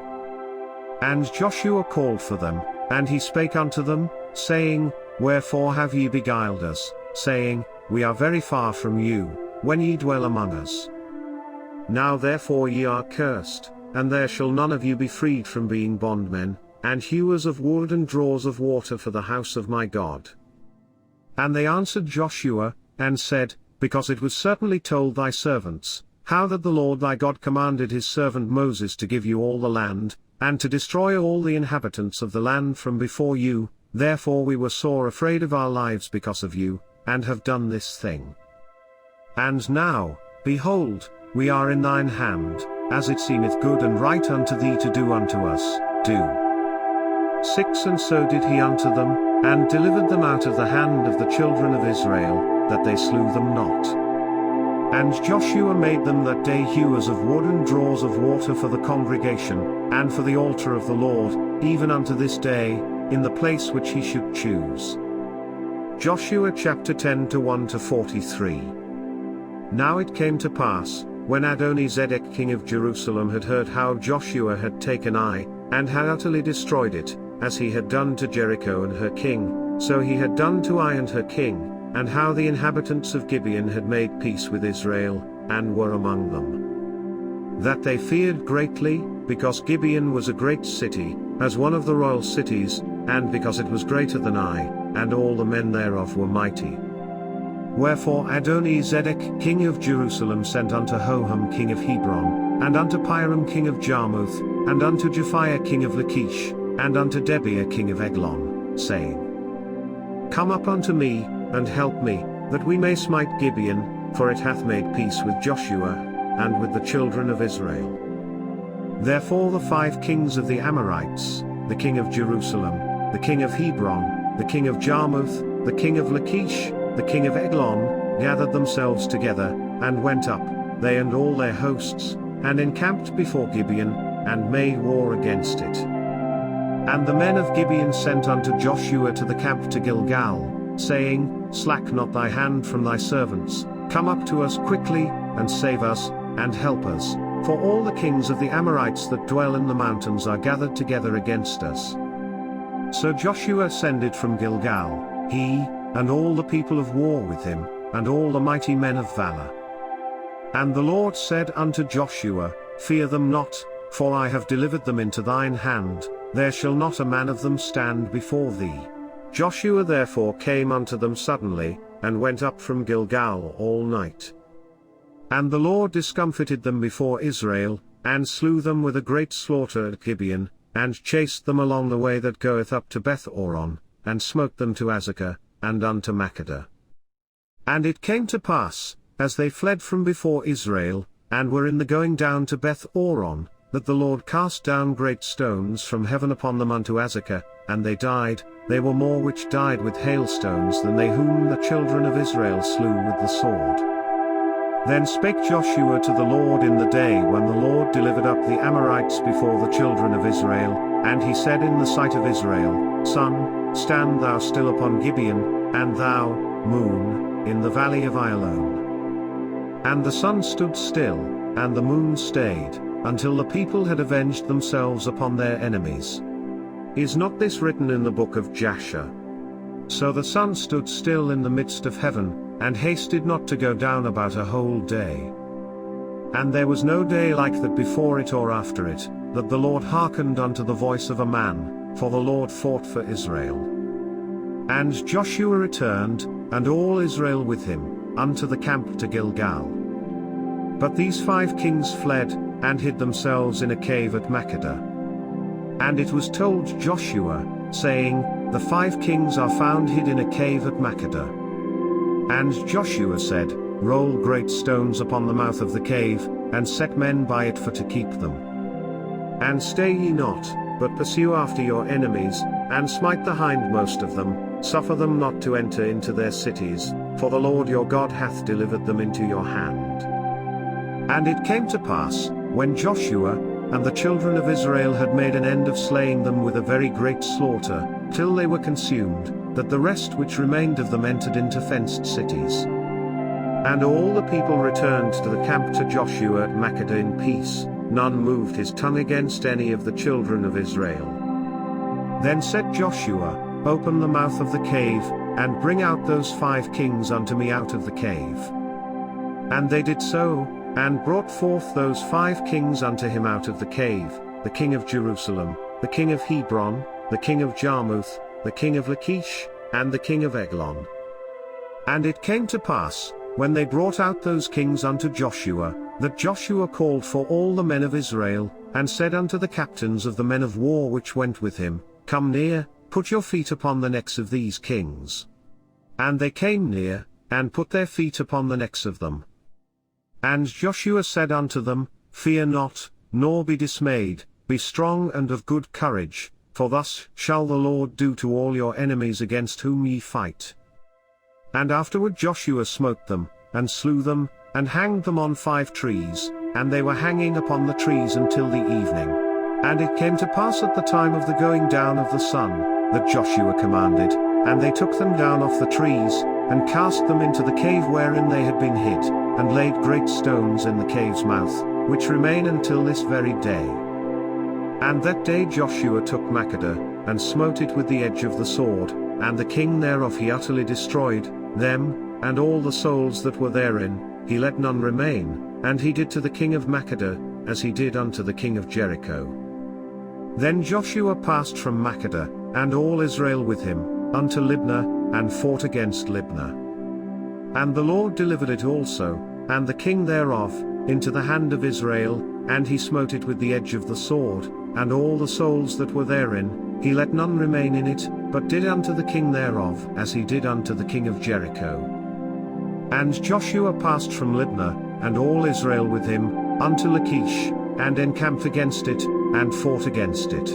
[SPEAKER 1] And Joshua called for them, and he spake unto them, saying, Wherefore have ye beguiled us, saying, We are very far from you, when ye dwell among us? Now therefore ye are cursed, and there shall none of you be freed from being bondmen, and hewers of wood and drawers of water for the house of my God. And they answered Joshua, and said, Because it was certainly told thy servants, how that the Lord thy God commanded his servant Moses to give you all the land, and to destroy all the inhabitants of the land from before you, therefore we were sore afraid of our lives because of you, and have done this thing. And now, behold, we are in thine hand, as it seemeth good and right unto thee to do unto us, do. 6 And so did he unto them, and delivered them out of the hand of the children of Israel, that they slew them not. And Joshua made them that day hewers of wood and drawers of water for the congregation, and for the altar of the Lord, even unto this day, in the place which he should choose. Joshua chapter 10 to 1 to 43. Now it came to pass, when Adoni-Zedek king of Jerusalem had heard how Joshua had taken Ai, and had utterly destroyed it, as he had done to Jericho and her king, so he had done to Ai and her king, and how the inhabitants of Gibeon had made peace with Israel, and were among them. That they feared greatly, because Gibeon was a great city, as one of the royal cities, and because it was greater than Ai, and all the men thereof were mighty. Wherefore Adoni-Zedek king of Jerusalem sent unto Hoham king of Hebron, and unto Piram king of Jarmuth, and unto Japhiah king of Lachish, and unto Debiah king of Eglon, saying, Come up unto me, and help me, that we may smite Gibeon, for it hath made peace with Joshua, and with the children of Israel. Therefore the 5 kings of the Amorites, the king of Jerusalem, the king of Hebron, the king of Jarmuth, the king of Lachish, the king of Eglon, gathered themselves together, and went up, they and all their hosts, and encamped before Gibeon, and made war against it. And the men of Gibeon sent unto Joshua to the camp to Gilgal, saying, Slack not thy hand from thy servants, come up to us quickly, and save us, and help us, for all the kings of the Amorites that dwell in the mountains are gathered together against us. So Joshua ascended from Gilgal, he, and all the people of war with him, and all the mighty men of valor. And the Lord said unto Joshua, Fear them not, for I have delivered them into thine hand, there shall not a man of them stand before thee. Joshua therefore came unto them suddenly, and went up from Gilgal all night. And the Lord discomfited them before Israel, and slew them with a great slaughter at Gibeon, and chased them along the way that goeth up to Beth-oron, and smote them to Azekah, and unto Makkedah. And it came to pass, as they fled from before Israel, and were in the going down to Beth-oron, that the Lord cast down great stones from heaven upon them unto Azekah, and they died, they were more which died with hailstones than they whom the children of Israel slew with the sword. Then spake Joshua to the Lord in the day when the Lord delivered up the Amorites before the children of Israel, and he said in the sight of Israel, Sun, stand thou still upon Gibeon, and thou, moon, in the valley of Ayalon. And the sun stood still, and the moon stayed, until the people had avenged themselves upon their enemies. Is not this written in the book of Jasher? So the sun stood still in the midst of heaven, and hasted not to go down about a whole day. And there was no day like that before it or after it, that the Lord hearkened unto the voice of a man, for the Lord fought for Israel. And Joshua returned, and all Israel with him, unto the camp to Gilgal. But these 5 kings fled, and hid themselves in a cave at Makkedah. And it was told Joshua, saying, The 5 kings are found hid in a cave at Makkedah. And Joshua said, Roll great stones upon the mouth of the cave, and set men by it for to keep them. And stay ye not, but pursue after your enemies, and smite the hindmost of them, suffer them not to enter into their cities, for the Lord your God hath delivered them into your hand. And it came to pass, when Joshua, and the children of Israel had made an end of slaying them with a very great slaughter, till they were consumed, that the rest which remained of them entered into fenced cities. And all the people returned to the camp to Joshua at Makkedah in peace, none moved his tongue against any of the children of Israel. Then said Joshua, Open the mouth of the cave, and bring out those 5 kings unto me out of the cave. And they did so, and brought forth those 5 kings unto him out of the cave, the king of Jerusalem, the king of Hebron, the king of Jarmuth, the king of Lachish, and the king of Eglon. And it came to pass, when they brought out those kings unto Joshua, that Joshua called for all the men of Israel, and said unto the captains of the men of war which went with him, Come near, put your feet upon the necks of these kings. And they came near, and put their feet upon the necks of them. And Joshua said unto them, Fear not, nor be dismayed, be strong and of good courage, for thus shall the Lord do to all your enemies against whom ye fight. And afterward Joshua smote them, and slew them, and hanged them on 5 trees, and they were hanging upon the trees until the evening. And it came to pass at the time of the going down of the sun, that Joshua commanded, and they took them down off the trees, and cast them into the cave wherein they had been hid, and laid great stones in the cave's mouth, which remain until this very day. And that day Joshua took Makkedah, and smote it with the edge of the sword, and the king thereof he utterly destroyed, them, and all the souls that were therein, he let none remain, and he did to the king of Makkedah, as he did unto the king of Jericho. Then Joshua passed from Makkedah, and all Israel with him, unto Libnah, and fought against Libnah. And the Lord delivered it also, and the king thereof, into the hand of Israel, and he smote it with the edge of the sword, and all the souls that were therein, he let none remain in it, but did unto the king thereof as he did unto the king of Jericho. And Joshua passed from Libnah, and all Israel with him, unto Lachish, and encamped against it, and fought against it.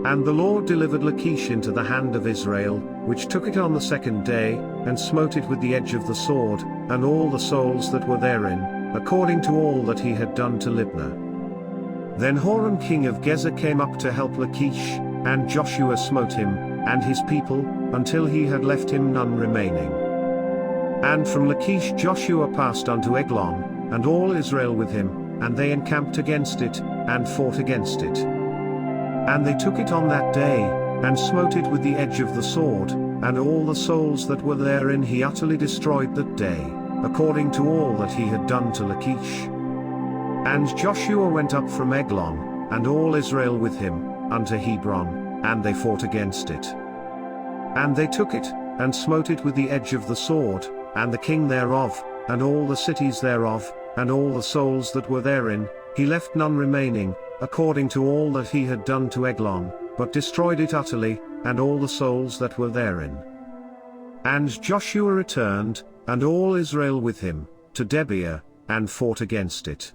[SPEAKER 1] And the Lord delivered Lachish into the hand of Israel, which took it on the second day, and smote it with the edge of the sword, and all the souls that were therein, according to all that he had done to Libnah. Then Horam king of Gezer came up to help Lachish, and Joshua smote him, and his people, until he had left him none remaining. And from Lachish Joshua passed unto Eglon, and all Israel with him, and they encamped against it, and fought against it. And they took it on that day, and smote it with the edge of the sword, and all the souls that were therein he utterly destroyed that day, according to all that he had done to Lachish. And Joshua went up from Eglon, and all Israel with him, unto Hebron, and they fought against it. And they took it, and smote it with the edge of the sword, and the king thereof, and all the cities thereof, and all the souls that were therein, he left none remaining, according to all that he had done to Eglon, but destroyed it utterly, and all the souls that were therein. And Joshua returned, and all Israel with him, to Debir, and fought against it.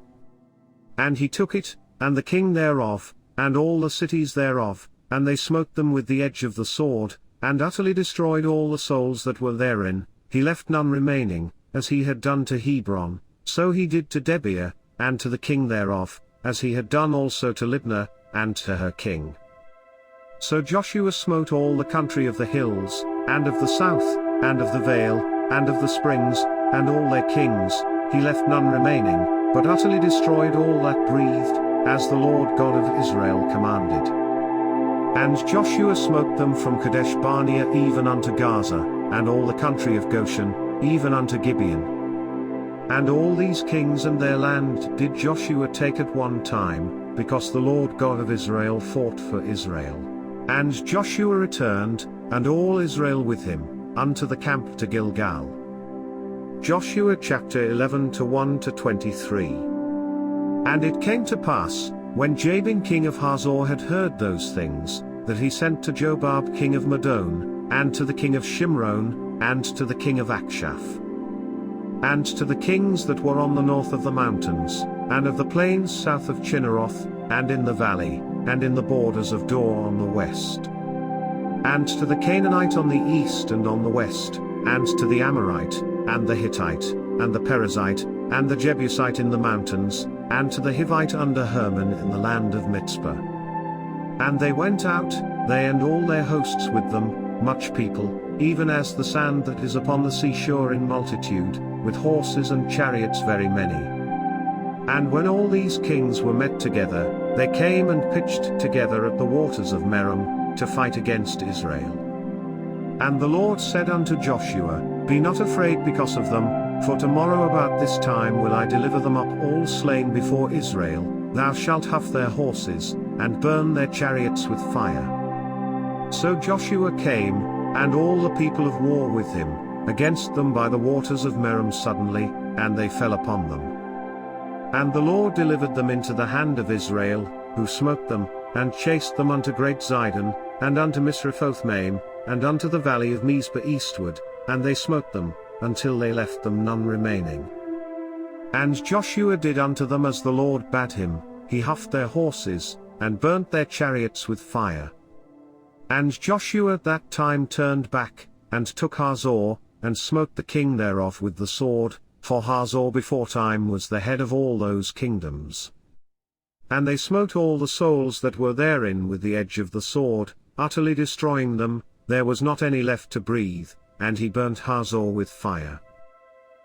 [SPEAKER 1] And he took it, and the king thereof, and all the cities thereof, and they smote them with the edge of the sword, and utterly destroyed all the souls that were therein, he left none remaining, as he had done to Hebron, so he did to Debir, and to the king thereof, as he had done also to Libnah, and to her king. So Joshua smote all the country of the hills, and of the south, and of the vale, and of the springs, and all their kings, he left none remaining, but utterly destroyed all that breathed, as the Lord God of Israel commanded. And Joshua smote them from Kadesh Barnea even unto Gaza, and all the country of Goshen, even unto Gibeon. And all these kings and their land did Joshua take at one time, because the Lord God of Israel fought for Israel. And Joshua returned, and all Israel with him, unto the camp to Gilgal. Joshua chapter 11 to 1 to 23. And it came to pass, when Jabin king of Hazor had heard those things, that he sent to Jobab king of Madon, and to the king of Shimron, and to the king of Akshaph, and to the kings that were on the north of the mountains, and of the plains south of Chinneroth, and in the valley, and in the borders of Dor on the west, and to the Canaanite on the east and on the west, and to the Amorite, and the Hittite, and the Perizzite, and the Jebusite in the mountains, and to the Hivite under Hermon in the land of Mitzpah. And they went out, they and all their hosts with them, much people, even as the sand that is upon the seashore in multitude, with horses and chariots very many. And when all these kings were met together, they came and pitched together at the waters of Merom, to fight against Israel. And the Lord said unto Joshua, Be not afraid because of them, for tomorrow about this time will I deliver them up all slain before Israel, thou shalt huff their horses, and burn their chariots with fire. So Joshua came, and all the people of war with him, against them by the waters of Merom suddenly, and they fell upon them. And the Lord delivered them into the hand of Israel, who smote them, and chased them unto great Zidon, and unto Misrephothmaim, and unto the valley of Mizpah eastward, and they smote them, until they left them none remaining. And Joshua did unto them as the Lord bade him, he huffed their horses, and burnt their chariots with fire. And Joshua at that time turned back, and took Hazor, and smote the king thereof with the sword, for Hazor beforetime was the head of all those kingdoms. And they smote all the souls that were therein with the edge of the sword, utterly destroying them, there was not any left to breathe, and he burnt Hazor with fire.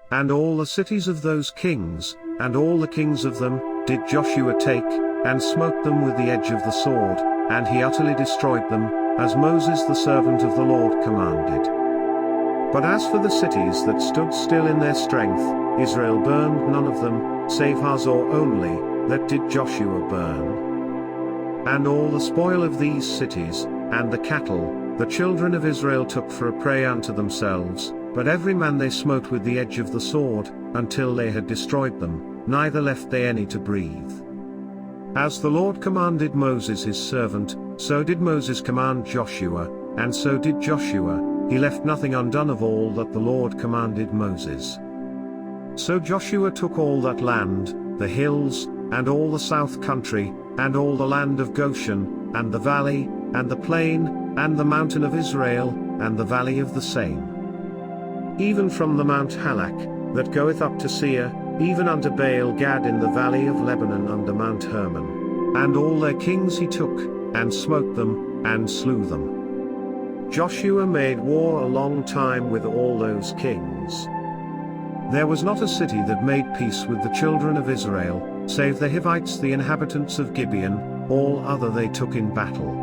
[SPEAKER 1] And all the cities of those kings, and all the kings of them, did Joshua take, and smote them with the edge of the sword, and he utterly destroyed them, as Moses the servant of the Lord commanded. But as for the cities that stood still in their strength, Israel burned none of them, save Hazor only, that did Joshua burn. And all the spoil of these cities, and the cattle, the children of Israel took for a prey unto themselves, but every man they smote with the edge of the sword, until they had destroyed them, neither left they any to breathe. As the Lord commanded Moses his servant, so did Moses command Joshua, and so did Joshua, he left nothing undone of all that the Lord commanded Moses. So Joshua took all that land, the hills, and all the south country, and all the land of Goshen, and the valley, and the plain, and the mountain of Israel, and the valley of the same. Even from the Mount Halak, that goeth up to Seir, even unto Baal Gad in the valley of Lebanon under Mount Hermon. And all their kings he took, and smote them, and slew them. Joshua made war a long time with all those kings. There was not a city that made peace with the children of Israel, save the Hivites the inhabitants of Gibeon, all other they took in battle.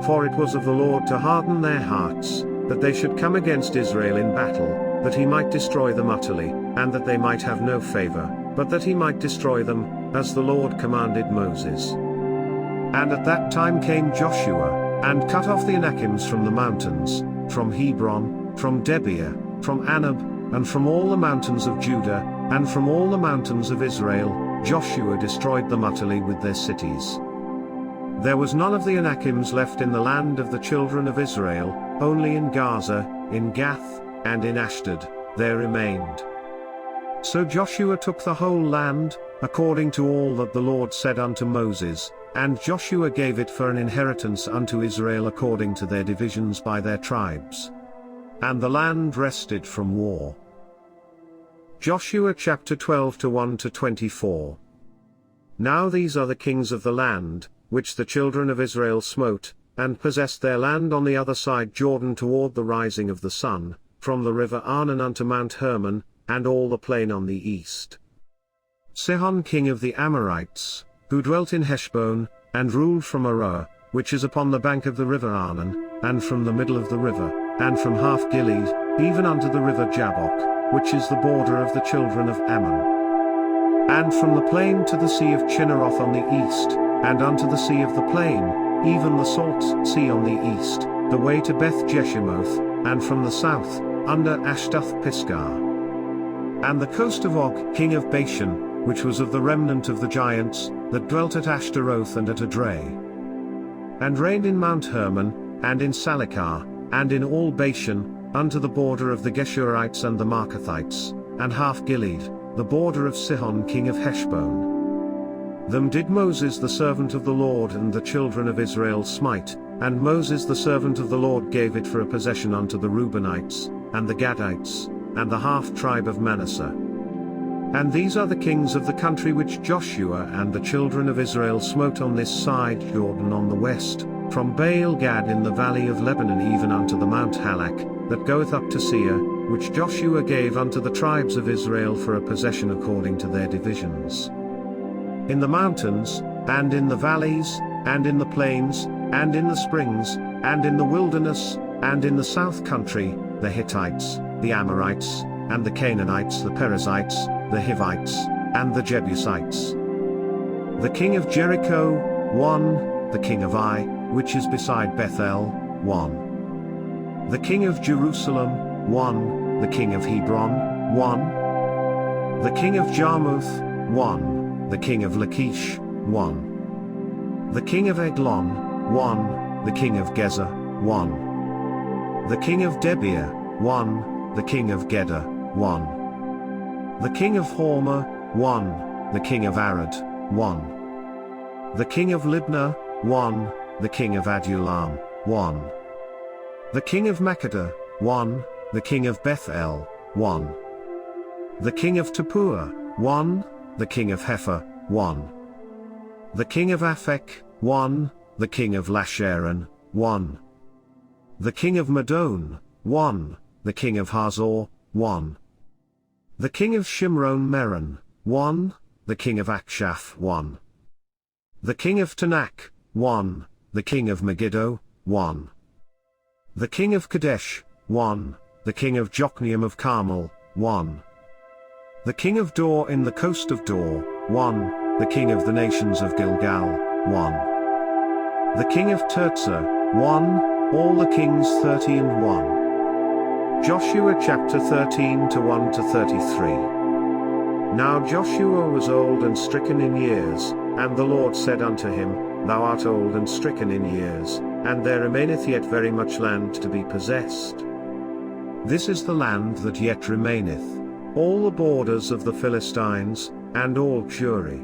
[SPEAKER 1] For it was of the Lord to harden their hearts, that they should come against Israel in battle, that he might destroy them utterly, and that they might have no favor, but that he might destroy them, as the Lord commanded Moses. And at that time came Joshua, and cut off the Anakims from the mountains, from Hebron, from Debir, from Anab, and from all the mountains of Judah, and from all the mountains of Israel, Joshua destroyed them utterly with their cities. There was none of the Anakims left in the land of the children of Israel, only in Gaza, in Gath, and in Ashdod, there remained. So Joshua took the whole land, according to all that the Lord said unto Moses, and Joshua gave it for an inheritance unto Israel according to their divisions by their tribes. And the land rested from war. Joshua chapter 12 to 1 to 24. Now these are the kings of the land, which the children of Israel smote, and possessed their land on the other side Jordan toward the rising of the sun, from the river Arnon unto Mount Hermon, and all the plain on the east. Sihon king of the Amorites, who dwelt in Heshbon, and ruled from Aroer, which is upon the bank of the river Arnon, and from the middle of the river, and from half Gilead, even unto the river Jabbok, which is the border of the children of Ammon. And from the plain to the sea of Chinneroth on the east, and unto the sea of the plain, even the salt sea on the east, the way to Beth Jeshimoth, and from the south, under Ashdoth Pisgah. And the coast of Og king of Bashan, which was of the remnant of the giants, that dwelt at Ashtaroth and at Edrei. And reigned in Mount Hermon, and in Salekah, and in all Bashan, unto the border of the Geshurites and the Markathites, and half Gilead, the border of Sihon king of Heshbon. Them did Moses the servant of the Lord and the children of Israel smite, and Moses the servant of the Lord gave it for a possession unto the Reubenites, and the Gadites, and the half-tribe of Manasseh. And these are the kings of the country which Joshua and the children of Israel smote on this side Jordan on the west, from Baal Gad in the valley of Lebanon even unto the Mount Halak, that goeth up to Seir, which Joshua gave unto the tribes of Israel for a possession according to their divisions. In the mountains, and in the valleys, and in the plains, and in the springs, and in the wilderness, and in the south country, the Hittites, the Amorites, and the Canaanites, the Perizzites, the Hivites, and the Jebusites. The king of Jericho, 1, the king of Ai, which is beside Bethel, 1. The king of Jerusalem, 1, the king of Hebron, 1. The king of Jarmuth, 1, the king of Lachish, 1. The king of Eglon, 1, the king of Gezer, 1. The king of Debir, 1, the king of Geder, 1. The king of Hormah, 1, the king of Arad, 1. The king of Libnah, 1, the king of Adullam, 1. The king of Makkedah, 1, the king of Bethel, 1. The king of Tappuah, 1, the king of Hepher, 1. The king of Aphek, 1, the king of Lasharon, 1. The king of Madon, 1. The king of Hazor, 1. The king of Shimron Meron, 1. The king of Akshaph, 1. The king of Tanakh, 1. The king of Megiddo, 1. The king of Kadesh, 1. The king of Jokneam of Carmel, 1. The king of Dor in the coast of Dor, 1. The king of the nations of Gilgal, 1. The king of Tirzah, 1. All the kings 30 and 1. Joshua chapter 13 to 1 to 33. Now Joshua was old and stricken in years, and the Lord said unto him, Thou art old and stricken in years, and there remaineth yet very much land to be possessed. This is the land that yet remaineth, all the borders of the Philistines, and all Juri.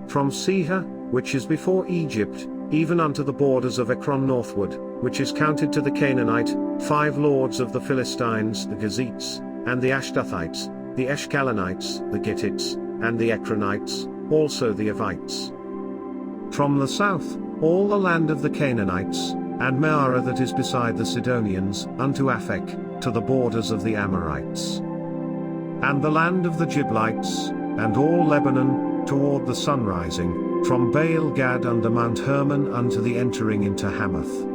[SPEAKER 1] From Sihah, which is before Egypt, even unto the borders of Ekron northward, which is counted to the Canaanite, 5 lords of the Philistines, the Gazites, and the Ashdothites, the Eshkalonites, the Gittites, and the Ekronites, also the Avites. From the south, all the land of the Canaanites, and Meara that is beside the Sidonians, unto Aphek, to the borders of the Amorites. And the land of the Giblites, and all Lebanon, toward the sunrising, from Baal Gad under Mount Hermon unto the entering into Hamath.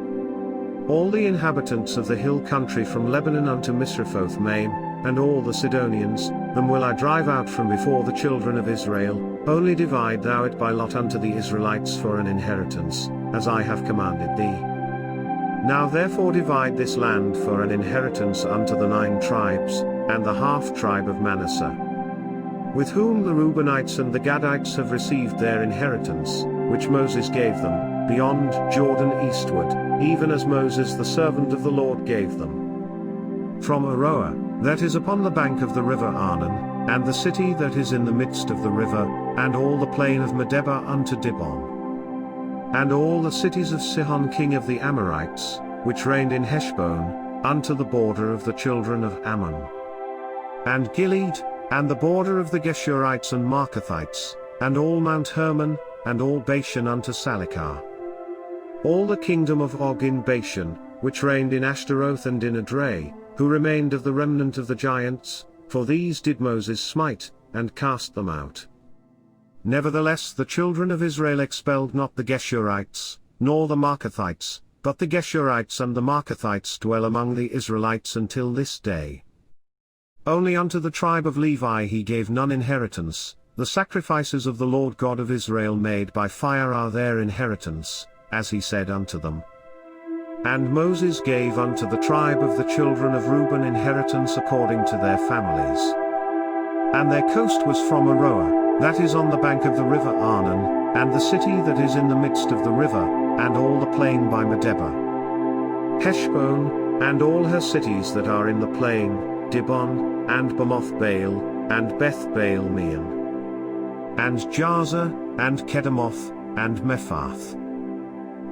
[SPEAKER 1] All the inhabitants of the hill country from Lebanon unto Misrephoth Maim, and all the Sidonians, them will I drive out from before the children of Israel, only divide thou it by lot unto the Israelites for an inheritance, as I have commanded thee. Now therefore divide this land for an inheritance unto the 9 tribes, and the half-tribe of Manasseh, with whom the Reubenites and the Gadites have received their inheritance, which Moses gave them, beyond Jordan eastward, even as Moses the servant of the Lord gave them. From Aroer, that is upon the bank of the river Arnon, and the city that is in the midst of the river, and all the plain of Medeba unto Dibon. And all the cities of Sihon king of the Amorites, which reigned in Heshbon, unto the border of the children of Ammon. And Gilead, and the border of the Geshurites and Marcathites, and all Mount Hermon, and all Bashan unto Salikar. All the kingdom of Og in Bashan, which reigned in Ashtaroth and in Edrei, who remained of the remnant of the giants, for these did Moses smite, and cast them out. Nevertheless the children of Israel expelled not the Geshurites, nor the Marcathites, but the Geshurites and the Marcathites dwell among the Israelites until this day. Only unto the tribe of Levi he gave none inheritance, the sacrifices of the Lord God of Israel made by fire are their inheritance, as he said unto them. And Moses gave unto the tribe of the children of Reuben inheritance according to their families. And their coast was from Aroer, that is on the bank of the river Arnon, and the city that is in the midst of the river, and all the plain by Medeba. Heshbon, and all her cities that are in the plain, Dibon, and Bamoth Baal, and Beth Baal Meon. And Jazer, and Kedemoth, and Mephath.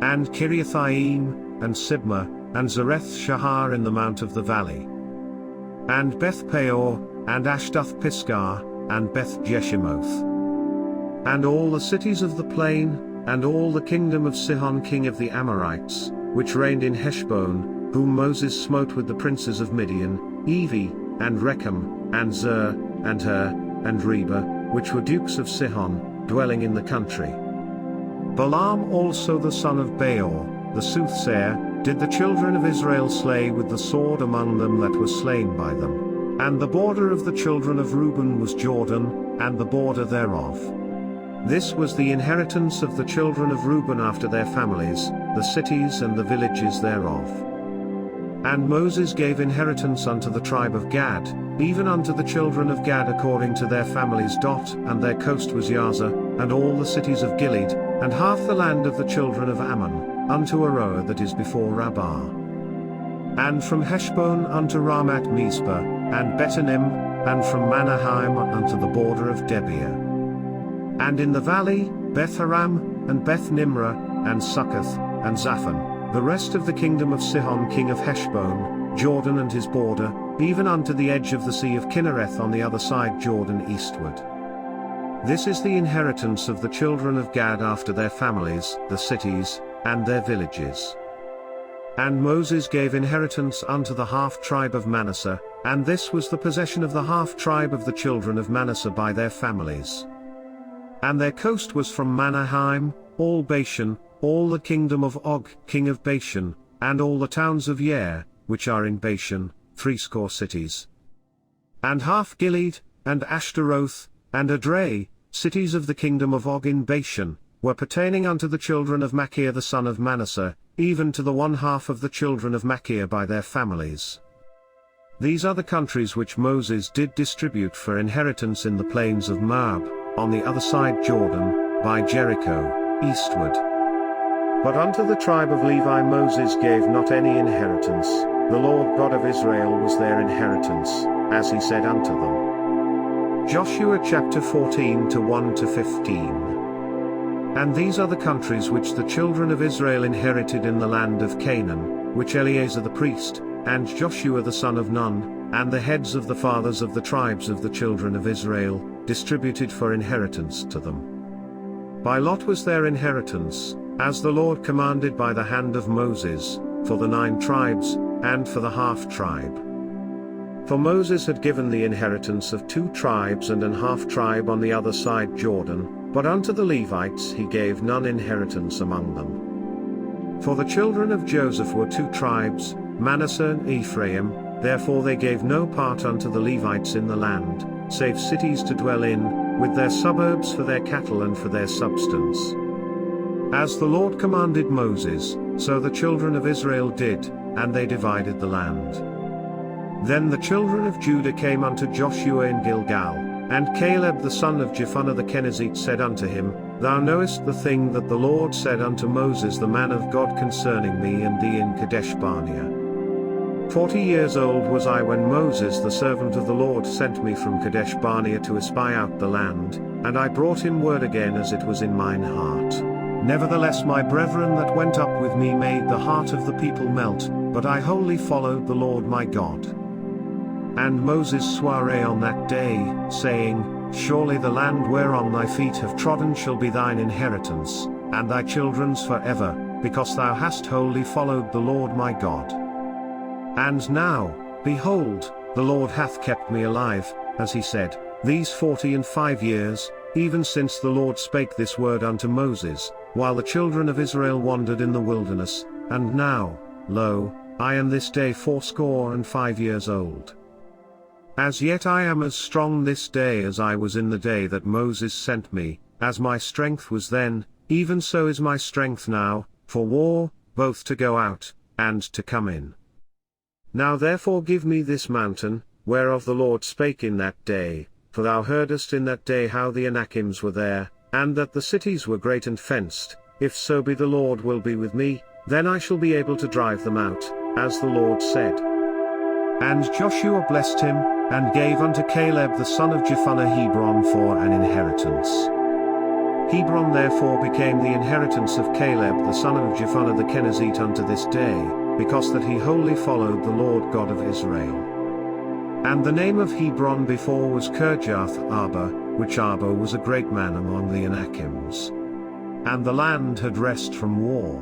[SPEAKER 1] And Kiriathaim, and Sibmah, and Zareth Shahar in the mount of the valley. And Beth Peor, and Ashdoth Pisgah, and Beth Jeshimoth. And all the cities of the plain, and all the kingdom of Sihon king of the Amorites, which reigned in Heshbon, whom Moses smote with the princes of Midian, Evi, and Rechem, and Zur, and Hur, and Reba, which were dukes of Sihon, dwelling in the country. Balaam also the son of Beor, the soothsayer, did the children of Israel slay with the sword among them that were slain by them. And the border of the children of Reuben was Jordan, and the border thereof. This was the inheritance of the children of Reuben after their families, the cities and the villages thereof. And Moses gave inheritance unto the tribe of Gad, even unto the children of Gad according to their families. And their coast was Yaza, and all the cities of Gilead, and half the land of the children of Ammon, unto Aroer that is before Rabbah. And from Heshbon unto Ramat Mizpah, and Betanim, and from Manaheim unto the border of Debir. And in the valley, Beth Haram, and Beth Nimrah, and Succoth, and Zaphon, the rest of the kingdom of Sihon king of Heshbon, Jordan and his border, even unto the edge of the sea of Kinnereth on the other side Jordan eastward. This is the inheritance of the children of Gad after their families, the cities, and their villages. And Moses gave inheritance unto the half-tribe of Manasseh, and this was the possession of the half-tribe of the children of Manasseh by their families. And their coast was from Manaheim, all Bashan, all the kingdom of Og, king of Bashan, and all the towns of Yair, which are in Bashan, 80 cities. And half Gilead, and Ashtaroth, and Edrei, cities of the kingdom of Og in Bashan, were pertaining unto the children of Machir the son of Manasseh, even to the 1/2 of the children of Machir by their families. These are the countries which Moses did distribute for inheritance in the plains of Moab, on the other side Jordan, by Jericho, eastward. But unto the tribe of Levi Moses gave not any inheritance, the Lord God of Israel was their inheritance, as he said unto them. Joshua chapter 14 1-15. And these are the countries which the children of Israel inherited in the land of Canaan, which Eleazar the priest, and Joshua the son of Nun, and the heads of the fathers of the tribes of the children of Israel, distributed for inheritance to them. By lot was their inheritance, as the Lord commanded by the hand of Moses, for the 9 tribes, and for the half-tribe. For Moses had given the inheritance of 2 tribes and an half-tribe on the other side Jordan, but unto the Levites he gave none inheritance among them. For the children of Joseph were 2 tribes, Manasseh and Ephraim, therefore they gave no part unto the Levites in the land, save cities to dwell in, with their suburbs for their cattle and for their substance. As the Lord commanded Moses, so the children of Israel did, and they divided the land. Then the children of Judah came unto Joshua in Gilgal, and Caleb the son of Jephunneh the Kenizzite said unto him, Thou knowest the thing that the Lord said unto Moses the man of God concerning me and thee in Kadesh Barnea. 40 years old was I when Moses the servant of the Lord sent me from Kadesh Barnea to espy out the land, and I brought him word again as it was in mine heart. Nevertheless my brethren that went up with me made the heart of the people melt, but I wholly followed the Lord my God. And Moses sware on that day, saying, Surely the land whereon thy feet have trodden shall be thine inheritance, and thy children's forever, because thou hast wholly followed the Lord my God. And now, behold, the Lord hath kept me alive, as he said, these 45 years, even since the Lord spake this word unto Moses, while the children of Israel wandered in the wilderness, and now, lo, I am this day 85 years old. As yet I am as strong this day as I was in the day that Moses sent me, as my strength was then, even so is my strength now, for war, both to go out, and to come in. Now therefore give me this mountain, whereof the Lord spake in that day, for thou heardest in that day how the Anakims were there, and that the cities were great and fenced. If so be the Lord will be with me, then I shall be able to drive them out, as the Lord said. And Joshua blessed him, and gave unto Caleb the son of Jephunneh Hebron for an inheritance. Hebron therefore became the inheritance of Caleb the son of Jephunneh the Kenizzite unto this day, because that he wholly followed the Lord God of Israel. And the name of Hebron before was Kirjath Arba, which Arba was a great man among the Anakims. And the land had rest from war.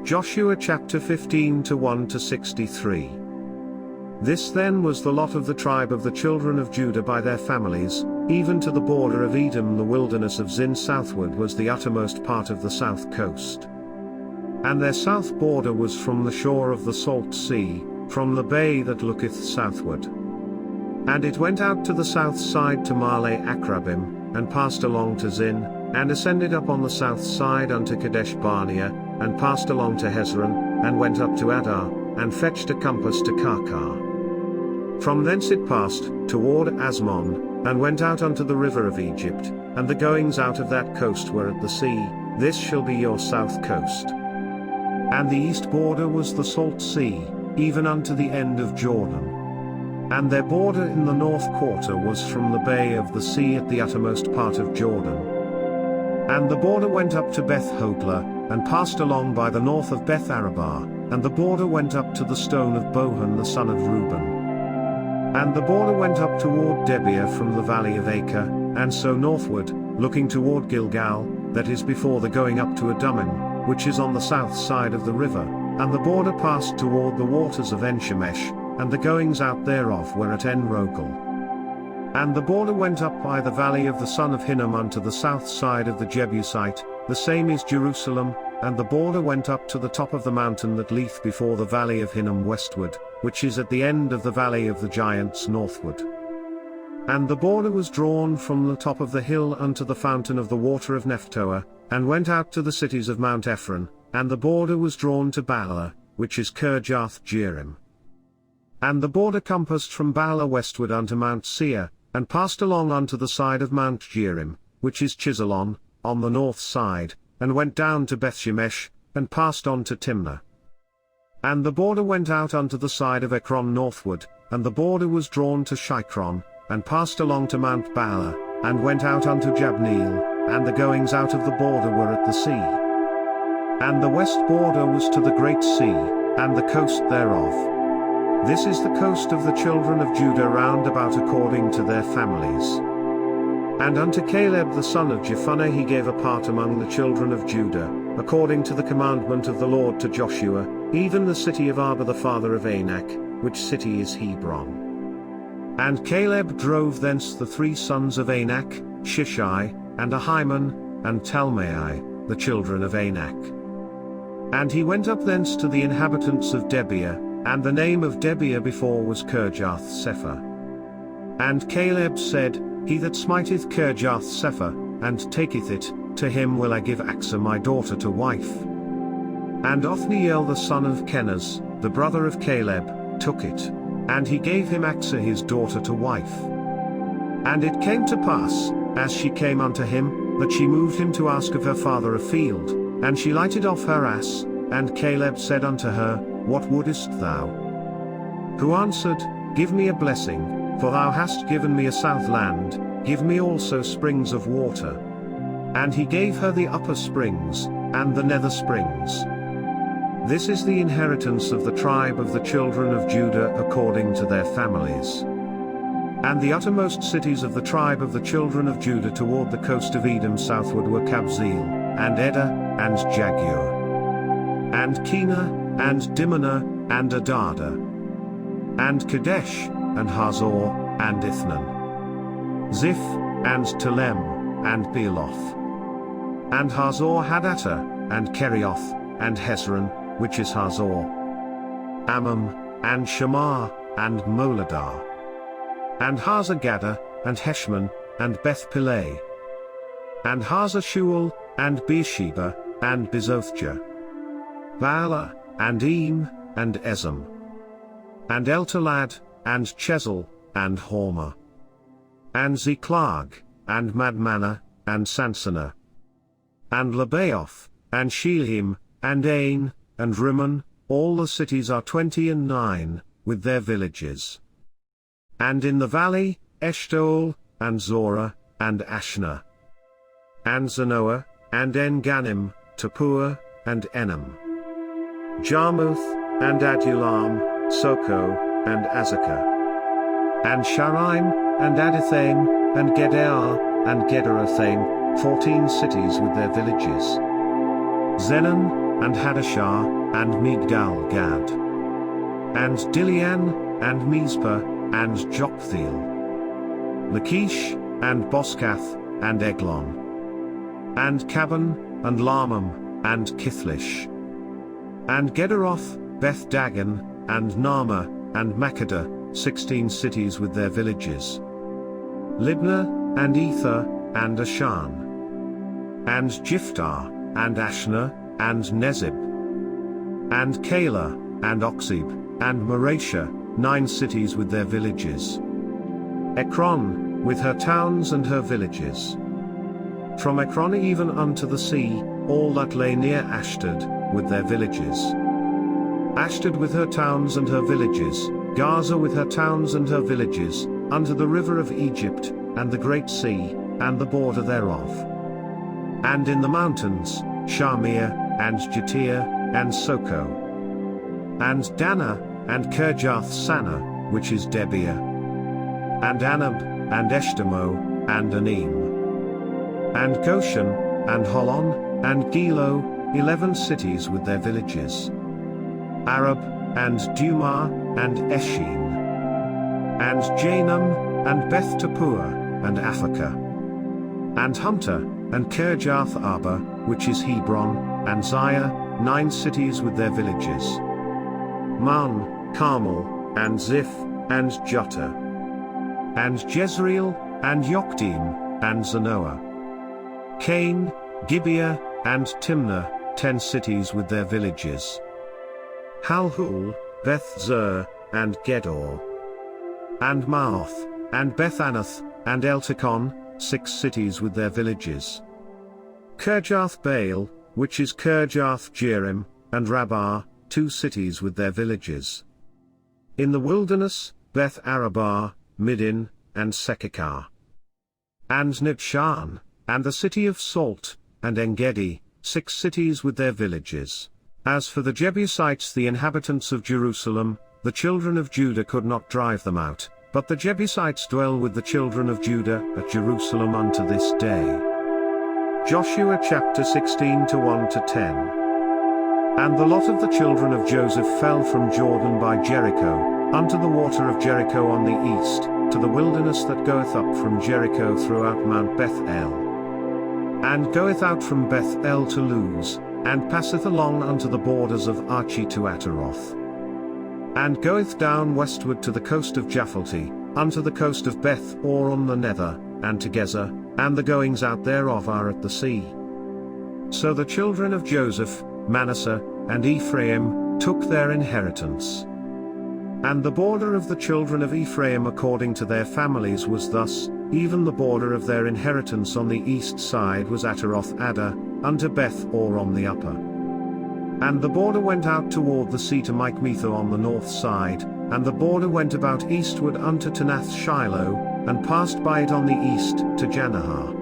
[SPEAKER 1] Joshua chapter 15 1-63. This then was the lot of the tribe of the children of Judah by their families, even to the border of Edom. The wilderness of Zin southward was the uttermost part of the south coast. And their south border was from the shore of the salt sea, from the bay that looketh southward. And it went out to the south side to Male Akrabim, and passed along to Zin, and ascended up on the south side unto Kadesh Barnea, and passed along to Hezron, and went up to Adar, and fetched a compass to Karkar. From thence it passed, toward Asmon, and went out unto the river of Egypt, and the goings out of that coast were at the sea. This shall be your south coast. And the east border was the salt sea, even unto the end of Jordan. And their border in the north quarter was from the bay of the sea at the uttermost part of Jordan. And the border went up to Beth Hoglah, and passed along by the north of Beth Arabah, and the border went up to the stone of Bohan the son of Reuben. And the border went up toward Debir from the valley of Acre, and so northward, looking toward Gilgal, that is before the going up to Adummim, which is on the south side of the river, and the border passed toward the waters of En-shemesh, and the goings out thereof were at En-rogel. And the border went up by the valley of the son of Hinnom unto the south side of the Jebusite, the same is Jerusalem, and the border went up to the top of the mountain that lieth before the valley of Hinnom westward, which is at the end of the valley of the giants northward. And the border was drawn from the top of the hill unto the fountain of the water of Nephtoah, and went out to the cities of Mount Ephron, and the border was drawn to Baalah, which is Kirjath-jearim. And the border compassed from Baalah westward unto Mount Seir, and passed along unto the side of Mount Jearim, which is Chisalon, on the north side, and went down to Bethshemesh, and passed on to Timnah. And the border went out unto the side of Ekron northward, and the border was drawn to Shikron, and passed along to Mount Baalah, and went out unto Jabneel, and the goings out of the border were at the sea. And the west border was to the great sea, and the coast thereof. This is the coast of the children of Judah round about according to their families. And unto Caleb the son of Jephunneh he gave a part among the children of Judah, according to the commandment of the Lord to Joshua, even the city of Arba the father of Anak, which city is Hebron. And Caleb drove thence the 3 sons of Anak, Shishai, and Ahiman, and Talmai, the children of Anak. And he went up thence to the inhabitants of Debir, and the name of Debir before was Kirjath-sepher. And Caleb said, He that smiteth Kirjath-sepher, and taketh it, to him will I give Achsah my daughter to wife. And Othniel the son of Kenaz, the brother of Caleb, took it, and he gave him Achsah his daughter to wife. And it came to pass, as she came unto him, that she moved him to ask of her father a field, and she lighted off her ass, and Caleb said unto her, What wouldest thou? Who answered, Give me a blessing, for thou hast given me a south land, give me also springs of water. And he gave her the upper springs, and the nether springs. This is the inheritance of the tribe of the children of Judah according to their families. And the uttermost cities of the tribe of the children of Judah toward the coast of Edom southward were Kabzeel, and Eder, and Jagur, and Kena, and Dimona, and Adada, and Kadesh, and Hazor, and Ithnan, Ziph, and Telem, and Bealoth, and Hazor Hadattah, and Kerioth, and Hezron, which is Hazor, Ammam, and Shamar, and Moladah, and Hazar-Gaddah, and Heshmon, and Beth-Pelet, and Hazar-Shual, and Beersheba, and Bezothjah, Baalah, and Eam, and Ezem, and Eltolad, and Chesil, and Hormah, and Ziklag, and Madmanah, and Sansannah, and Lebaoth, and Shilhim, and Ain, and Rimmon, all the cities are 29, with their villages. And in the valley, Eshtaol, and Zorah, and Ashna, and Zanoah, and En-Gannim, Tappuah, and Enam, Jarmuth, and Adullam, Soko, and Azekah, and Sharaim, and Adithaim, and Gedar, and Gederothaim, 14 cities with their villages. Zenon, and Hadashah, and Migdal-Gad, and Dilian, and Mizpah, and Joktheel, Lachish, and Boskath, and Eglon, and Caban, and Lamam, and Kithlish, and Gederoth, Beth-Dagon, and Naamah, and Makkedah, 16 cities with their villages. Libnah, and Ether, and Ashan, and Jiphthah, and Ashna, and Nezib, and Keilah, and Oxib, and Mareshah, 9 cities with their villages. Ekron, with her towns and her villages. From Ekron even unto the sea, all that lay near Ashdod, with their villages. Ashdod with her towns and her villages, Gaza with her towns and her villages, unto the river of Egypt, and the great sea, and the border thereof. And in the mountains, Shamir, and Jatir, and Soko, and Dana, and Kirjath-Sanah, which is Debir, and Anab, and Eshtemoh, and Anim, and Goshen, and Holon, and Gilo, 11 cities with their villages. Arab, and Dumah, and Eshin, and Janum, and Beth Tappuah, and Aphekah, and Hunter, and Kirjath Arba, which is Hebron, and Ziah, 9 cities with their villages. Man, Carmel, and Ziph, and Juttah, and Jezreel, and Yokdeam, and Zanoah. Cain, Gibeah, and Timnah, 10 cities with their villages. Halhul, Beth-zur, and Gedor, and Maath, and Beth-anath, and Eltekon, 6 cities with their villages. Kirjath-baal, which is Kirjath-jearim, and Rabbah, 2 cities with their villages. In the wilderness, Beth-arabah, Middin, and Sekekah, and Nibshan, and the city of Salt, and Engedi, 6 cities with their villages. As for the Jebusites, the inhabitants of Jerusalem, the children of Judah could not drive them out, but the Jebusites dwell with the children of Judah at Jerusalem unto this day. Joshua chapter 16 1-10. And the lot of the children of Joseph fell from Jordan by Jericho, unto the water of Jericho on the east, to the wilderness that goeth up from Jericho throughout Mount Beth-el, and goeth out from Beth-el to Luz, and passeth along unto the borders of Archi to Ataroth, and goeth down westward to the coast of Japhalti, unto the coast of Beth-or on the nether, and to Gezer, and the goings out thereof are at the sea. So the children of Joseph, Manasseh, and Ephraim, took their inheritance. And the border of the children of Ephraim according to their families was thus, even the border of their inheritance on the east side was Ataroth-addar, unto Beth-or on the upper. And the border went out toward the sea to Michmetha on the north side, and the border went about eastward unto Tanath-shiloh, and passed by it on the east, to Janahah.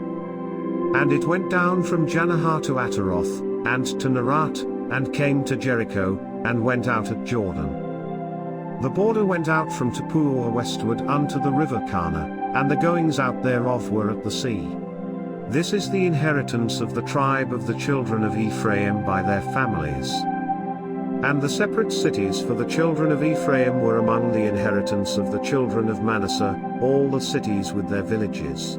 [SPEAKER 1] And it went down from Janahah to Ataroth, and to Narat, and came to Jericho, and went out at Jordan. The border went out from Tappuah westward unto the river Kana, and the goings out thereof were at the sea. This is the inheritance of the tribe of the children of Ephraim by their families. And the separate cities for the children of Ephraim were among the inheritance of the children of Manasseh, all the cities with their villages.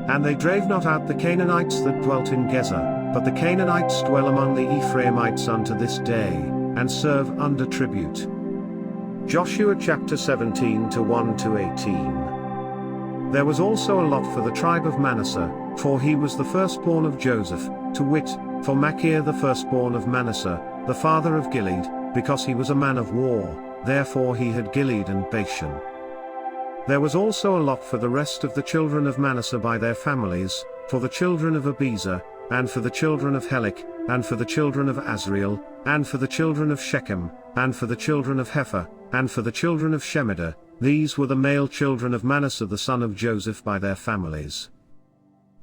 [SPEAKER 1] And they drave not out the Canaanites that dwelt in Gezer, but the Canaanites dwell among the Ephraimites unto this day, and serve under tribute. Joshua chapter 17 1-18. There was also a lot for the tribe of Manasseh, for he was the firstborn of Joseph, to wit, for Machir the firstborn of Manasseh, the father of Gilead, because he was a man of war, therefore he had Gilead and Bashan. There was also a lot for the rest of the children of Manasseh by their families, for the children of Abiezer, and for the children of Helik, and for the children of Azriel, and for the children of Shechem, and for the children of Hepher, and for the children of Shemida. These were the male children of Manasseh the son of Joseph by their families.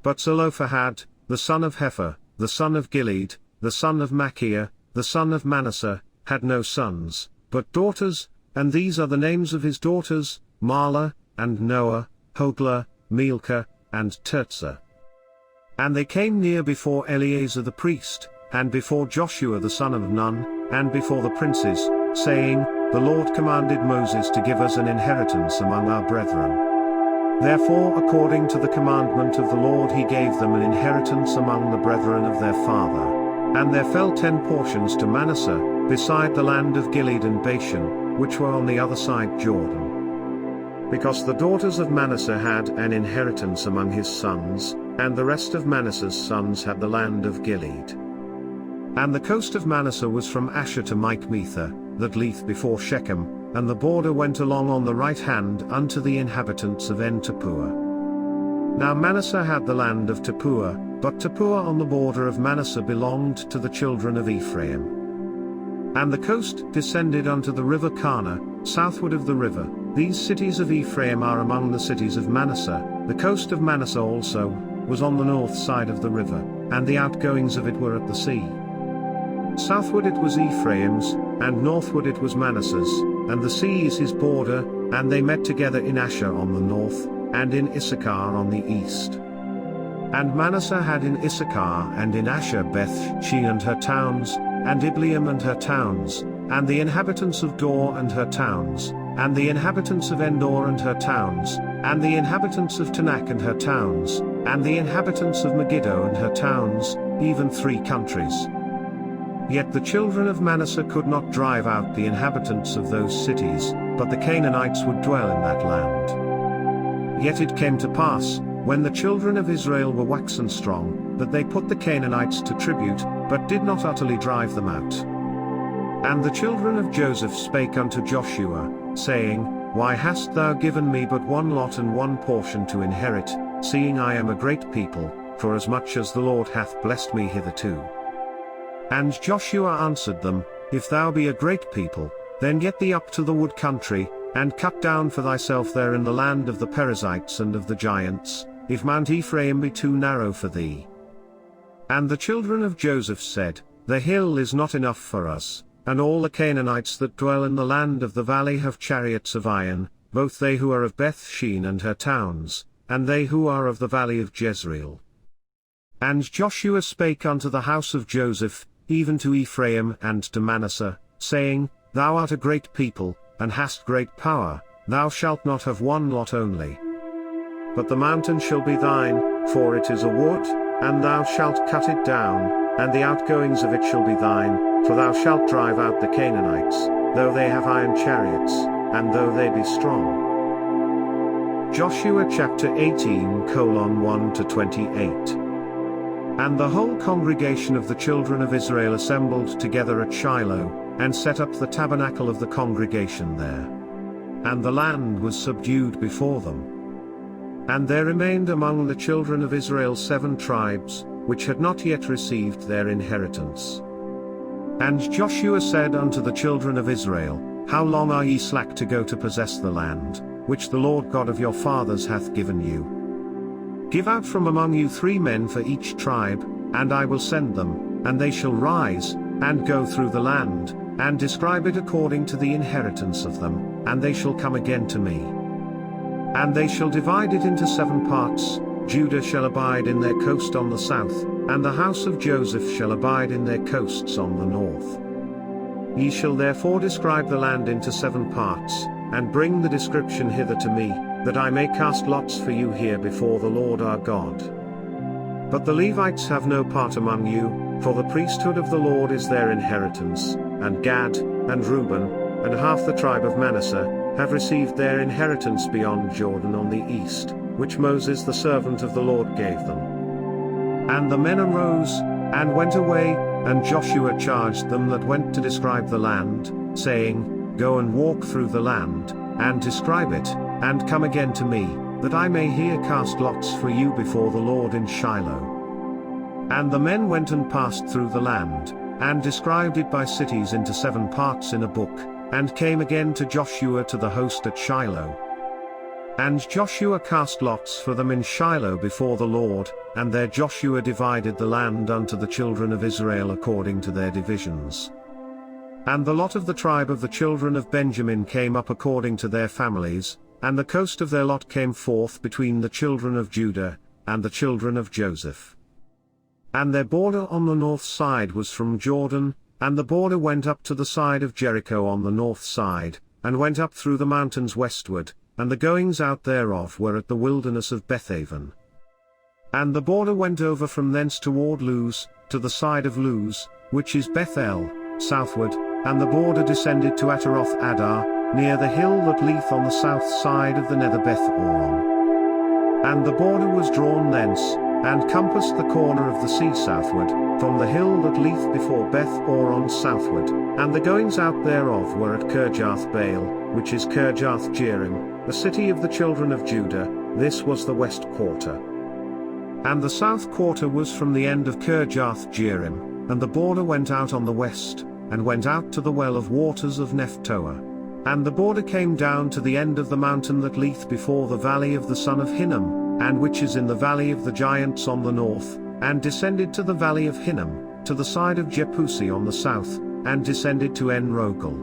[SPEAKER 1] But Zelophehad, the son of Hepher, the son of Gilead, the son of Machir, the son of Manasseh, had no sons, but daughters, and these are the names of his daughters, Mahlah, and Noah, Hoglah, Milcah, and Tirzah. And they came near before Eleazar the priest, and before Joshua the son of Nun, and before the princes, saying, The Lord commanded Moses to give us an inheritance among our brethren. Therefore according to the commandment of the Lord he gave them an inheritance among the brethren of their father. And there fell 10 portions to Manasseh, beside the land of Gilead and Bashan, which were on the other side Jordan. Because the daughters of Manasseh had an inheritance among his sons, and the rest of Manasseh's sons had the land of Gilead. And the coast of Manasseh was from Asher to Michmetha, that lieth before Shechem, and the border went along on the right hand unto the inhabitants of En-Tappuah. Now Manasseh had the land of Tappuah, but Tappuah on the border of Manasseh belonged to the children of Ephraim. And the coast descended unto the river Kana, southward of the river. These cities of Ephraim are among the cities of Manasseh. The coast of Manasseh also was on the north side of the river, and the outgoings of it were at the sea. Southward it was Ephraim's, and northward it was Manasseh's, and the sea is his border, and they met together in Asher on the north, and in Issachar on the east. And Manasseh had in Issachar and in Asher Beth-Shean and her towns, and Ibleam and her towns, and the inhabitants of Dor and her towns, and the inhabitants of Endor and her towns, and the inhabitants of Tanakh and her towns, and the inhabitants of Megiddo and her towns, even 3 countries. Yet the children of Manasseh could not drive out the inhabitants of those cities, but the Canaanites would dwell in that land. Yet it came to pass, when the children of Israel were waxen strong, that they put the Canaanites to tribute, but did not utterly drive them out. And the children of Joseph spake unto Joshua, saying, Why hast thou given me but 1 lot and 1 portion to inherit, seeing I am a great people, forasmuch as the Lord hath blessed me hitherto? And Joshua answered them, If thou be a great people, then get thee up to the wood country, and cut down for thyself there in the land of the Perizzites and of the giants, if Mount Ephraim be too narrow for thee. And the children of Joseph said, The hill is not enough for us, and all the Canaanites that dwell in the land of the valley have chariots of iron, both they who are of Beth-shean and her towns, and they who are of the valley of Jezreel. And Joshua spake unto the house of Joseph, even to Ephraim and to Manasseh, saying, Thou art a great people, and hast great power, thou shalt not have 1 lot only. But the mountain shall be thine, for it is a wood, and thou shalt cut it down, and the outgoings of it shall be thine, for thou shalt drive out the Canaanites, though they have iron chariots, and though they be strong. Joshua chapter 18:1-28. And the whole congregation of the children of Israel assembled together at Shiloh, and set up the tabernacle of the congregation there. And the land was subdued before them. And there remained among the children of Israel 7 tribes, which had not yet received their inheritance. And Joshua said unto the children of Israel, How long are ye slack to go to possess the land, which the Lord God of your fathers hath given you? Give out from among you 3 men for each tribe, and I will send them, and they shall rise, and go through the land, and describe it according to the inheritance of them, and they shall come again to me. And they shall divide it into 7 parts, Judah shall abide in their coast on the south, and the house of Joseph shall abide in their coasts on the north. Ye shall therefore describe the land into 7 parts, and bring the description hither to me, that I may cast lots for you here before the Lord our God. But the Levites have no part among you, for the priesthood of the Lord is their inheritance, and Gad, and Reuben, and half the tribe of Manasseh, have received their inheritance beyond Jordan on the east, which Moses the servant of the Lord gave them. And the men arose, and went away, and Joshua charged them that went to describe the land, saying, Go and walk through the land, and describe it, and come again to me, that I may here cast lots for you before the Lord in Shiloh. And the men went and passed through the land, and described it by cities into 7 parts in a book, and came again to Joshua to the host at Shiloh. And Joshua cast lots for them in Shiloh before the Lord, and there Joshua divided the land unto the children of Israel according to their divisions. And the lot of the tribe of the children of Benjamin came up according to their families, and the coast of their lot came forth between the children of Judah, and the children of Joseph. And their border on the north side was from Jordan, and the border went up to the side of Jericho on the north side, and went up through the mountains westward, and the goings out thereof were at the wilderness of Bethaven. And the border went over from thence toward Luz, to the side of Luz, which is Bethel, southward, and the border descended to Ataroth Adar, near the hill that lieth on the south side of the nether Beth-oron. And the border was drawn thence, and compassed the corner of the sea southward, from the hill that lieth before Beth-oron southward, and the goings out thereof were at Kirjath-baal, which is Kirjath-jearim, the city of the children of Judah. This was the west quarter. And the south quarter was from the end of Kirjath-jearim, and the border went out on the west, and went out to the well of waters of Nephtoah. And the border came down to the end of the mountain that lieth before the valley of the son of Hinnom, and which is in the valley of the giants on the north, and descended to the valley of Hinnom, to the side of Jepusi on the south, and descended to En-rogel.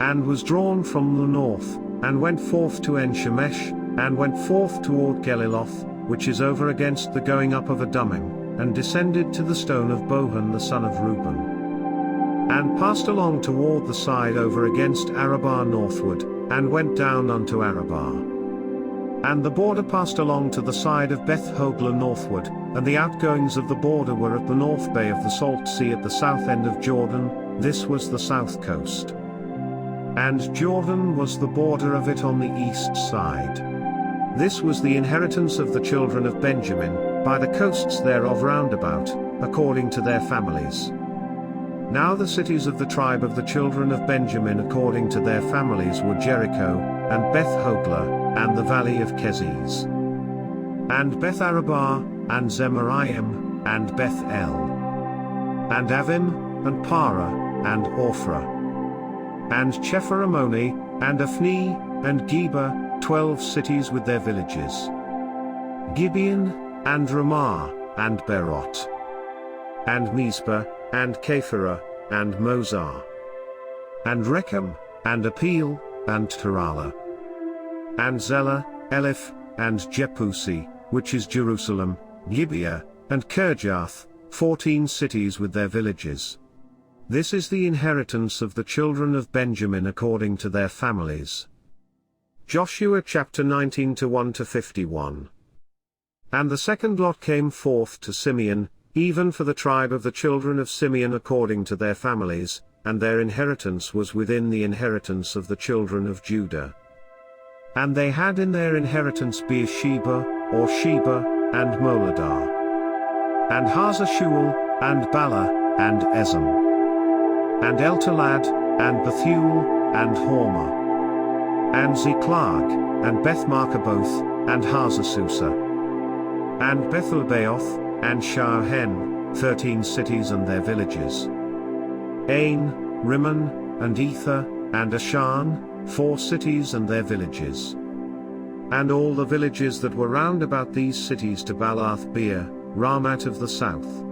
[SPEAKER 1] And was drawn from the north, and went forth to En-shemesh, and went forth toward Geliloth, which is over against the going up of Adummim, and descended to the stone of Bohan the son of Reuben. and passed along toward the side over against Arabah northward, and went down unto Arabah. And the border passed along to the side of Beth Hogla northward, and the outgoings of the border were at the north bay of the Salt Sea at the south end of Jordan. This was the south coast. And Jordan was the border of it on the east side. This was the inheritance of the children of Benjamin, by the coasts thereof round about, according to their families. Now the cities of the tribe of the children of Benjamin according to their families were Jericho, and Beth Hogla, and the valley of Keziz, and Beth Arabah, and Zemaraim, and Beth El, and Avim, and Para, and Orphra, and Chepharamoni, and Aphni, and Geba, 12 cities with their villages, Gibeon, and Ramah, and Berot, and Mizpah, and Kephirah, and Mozah, and Rechem, and Apil, and Terala, and Zelah, Eleph, and Jepusi, which is Jerusalem, Gibeah, and Kirjath, 14 cities with their villages. This is the inheritance of the children of Benjamin according to their families. Joshua chapter 19 to 1 to 51. And the second lot came forth to Simeon, even for the tribe of the children of Simeon according to their families, and their inheritance was within the inheritance of the children of Judah. And they had in their inheritance Beersheba, or Sheba, and Moladah, and Hazar-Shual, and Bala, and Ezem, and Eltalad, and Bethuel, and Hormah, and Ziklag, and Beth-Marcaboth, and Hazar-Susa, and Beth-Lebaoth, and Shaahen, 13 cities and their villages, Ain, Rimmon, and Ether, and Ashan, 4 cities and their villages, and all the villages that were round about these cities to Baalath-beer, Ramat of the south.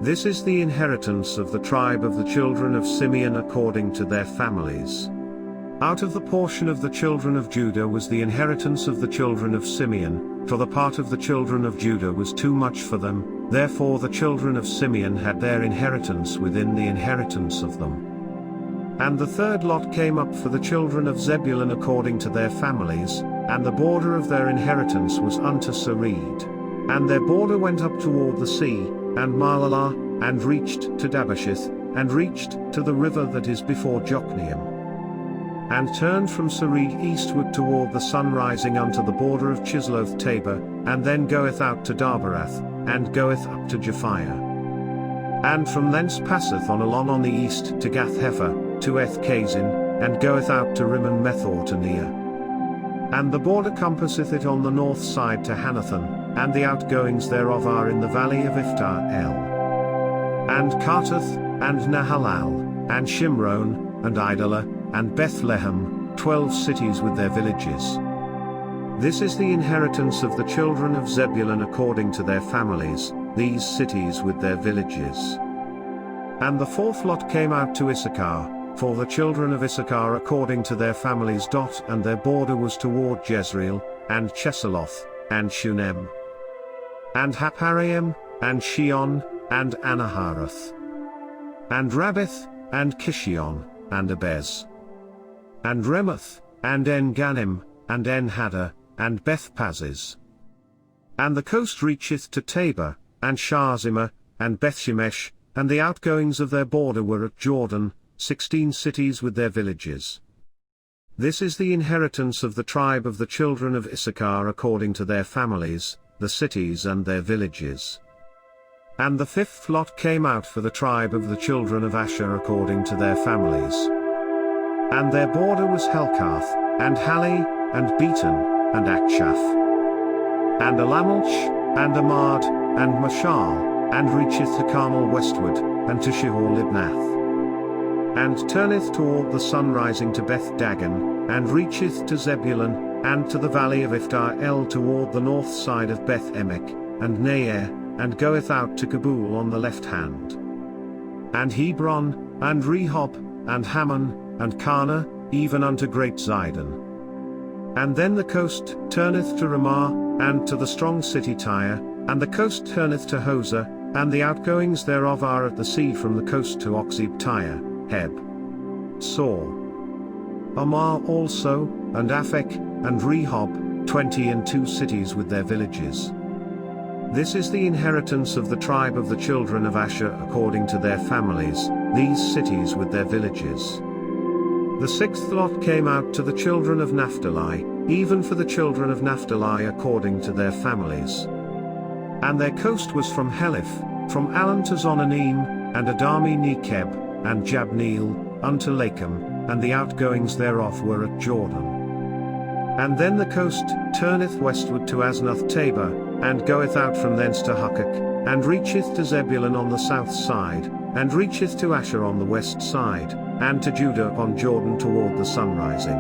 [SPEAKER 1] This is the inheritance of the tribe of the children of Simeon according to their families. Out of the portion of the children of Judah was the inheritance of the children of Simeon, for the part of the children of Judah was too much for them, therefore the children of Simeon had their inheritance within the inheritance of them. And the third lot came up for the children of Zebulun according to their families, and the border of their inheritance was unto Sarid. And their border went up toward the sea, and Malalah, and reached to Dabasheth, and reached to the river that is before Jokneam, and turned from Sarid eastward toward the sun rising unto the border of Chisloth-Tabor, and then goeth out to Daberath, and goeth up to Japhiah. And from thence passeth on along on the east to Gath-Hepher, to Eth-Kazin, and goeth out to Rimmon Methor to Neah. And the border compasseth it on the north side to Hanathan, and the outgoings thereof are in the valley of Iphtar-El, and Kartath, and Nahalal, and Shimron, and Idalah, and Bethlehem, 12 cities with their villages. This is the inheritance of the children of Zebulun according to their families, these cities with their villages. And the fourth lot came out to Issachar, for the children of Issachar according to their families. And their border was toward Jezreel, and Chesulloth, and Shunem, and Hapharaim, and Shion, and Anaharath, and Rabbith, and Kishion, and Abez, and Remoth, and En-Ganim, and En-Haddah, and Beth-Pazzez. And the coast reacheth to Tabor, and Shazimah, and Bethshemesh, and the outgoings of their border were at Jordan, 16 cities with their villages. This is the inheritance of the tribe of the children of Issachar according to their families, the cities and their villages. And the fifth lot came out for the tribe of the children of Asher according to their families. And their border was Helkath, and Hali, and Beaton, and Akshaph, and Elamelch, and Amad, and Mashal, and reacheth to Carmel westward, and to Shihor-Libnath, and turneth toward the sun rising to Beth-Dagon, and reacheth to Zebulun, and to the valley of Iphtar-El toward the north side of Beth-Emek, and Neer, and goeth out to Kabul on the left hand, and Hebron, and Rehob, and Hammon, and Kana, even unto great Zidon. And then the coast turneth to Ramah, and to the strong city Tyre, and the coast turneth to Hosah, and the outgoings thereof are at the sea from the coast to Oxib Tyre, Heb, Sor, Omar also, and Aphek, and Rehob, 22 cities with their villages. This is the inheritance of the tribe of the children of Asher according to their families, these cities with their villages. The sixth lot came out to the children of Naphtali, even for the children of Naphtali according to their families. And their coast was from Heleph, from Alan to Zonanim, and Adami Nekeb, and Jabneel, unto Lakum, and the outgoings thereof were at Jordan. And then the coast turneth westward to Asnath Tabor, and goeth out from thence to Hukkok, and reacheth to Zebulun on the south side, and reacheth to Asher on the west side, and to Judah upon Jordan toward the sunrising.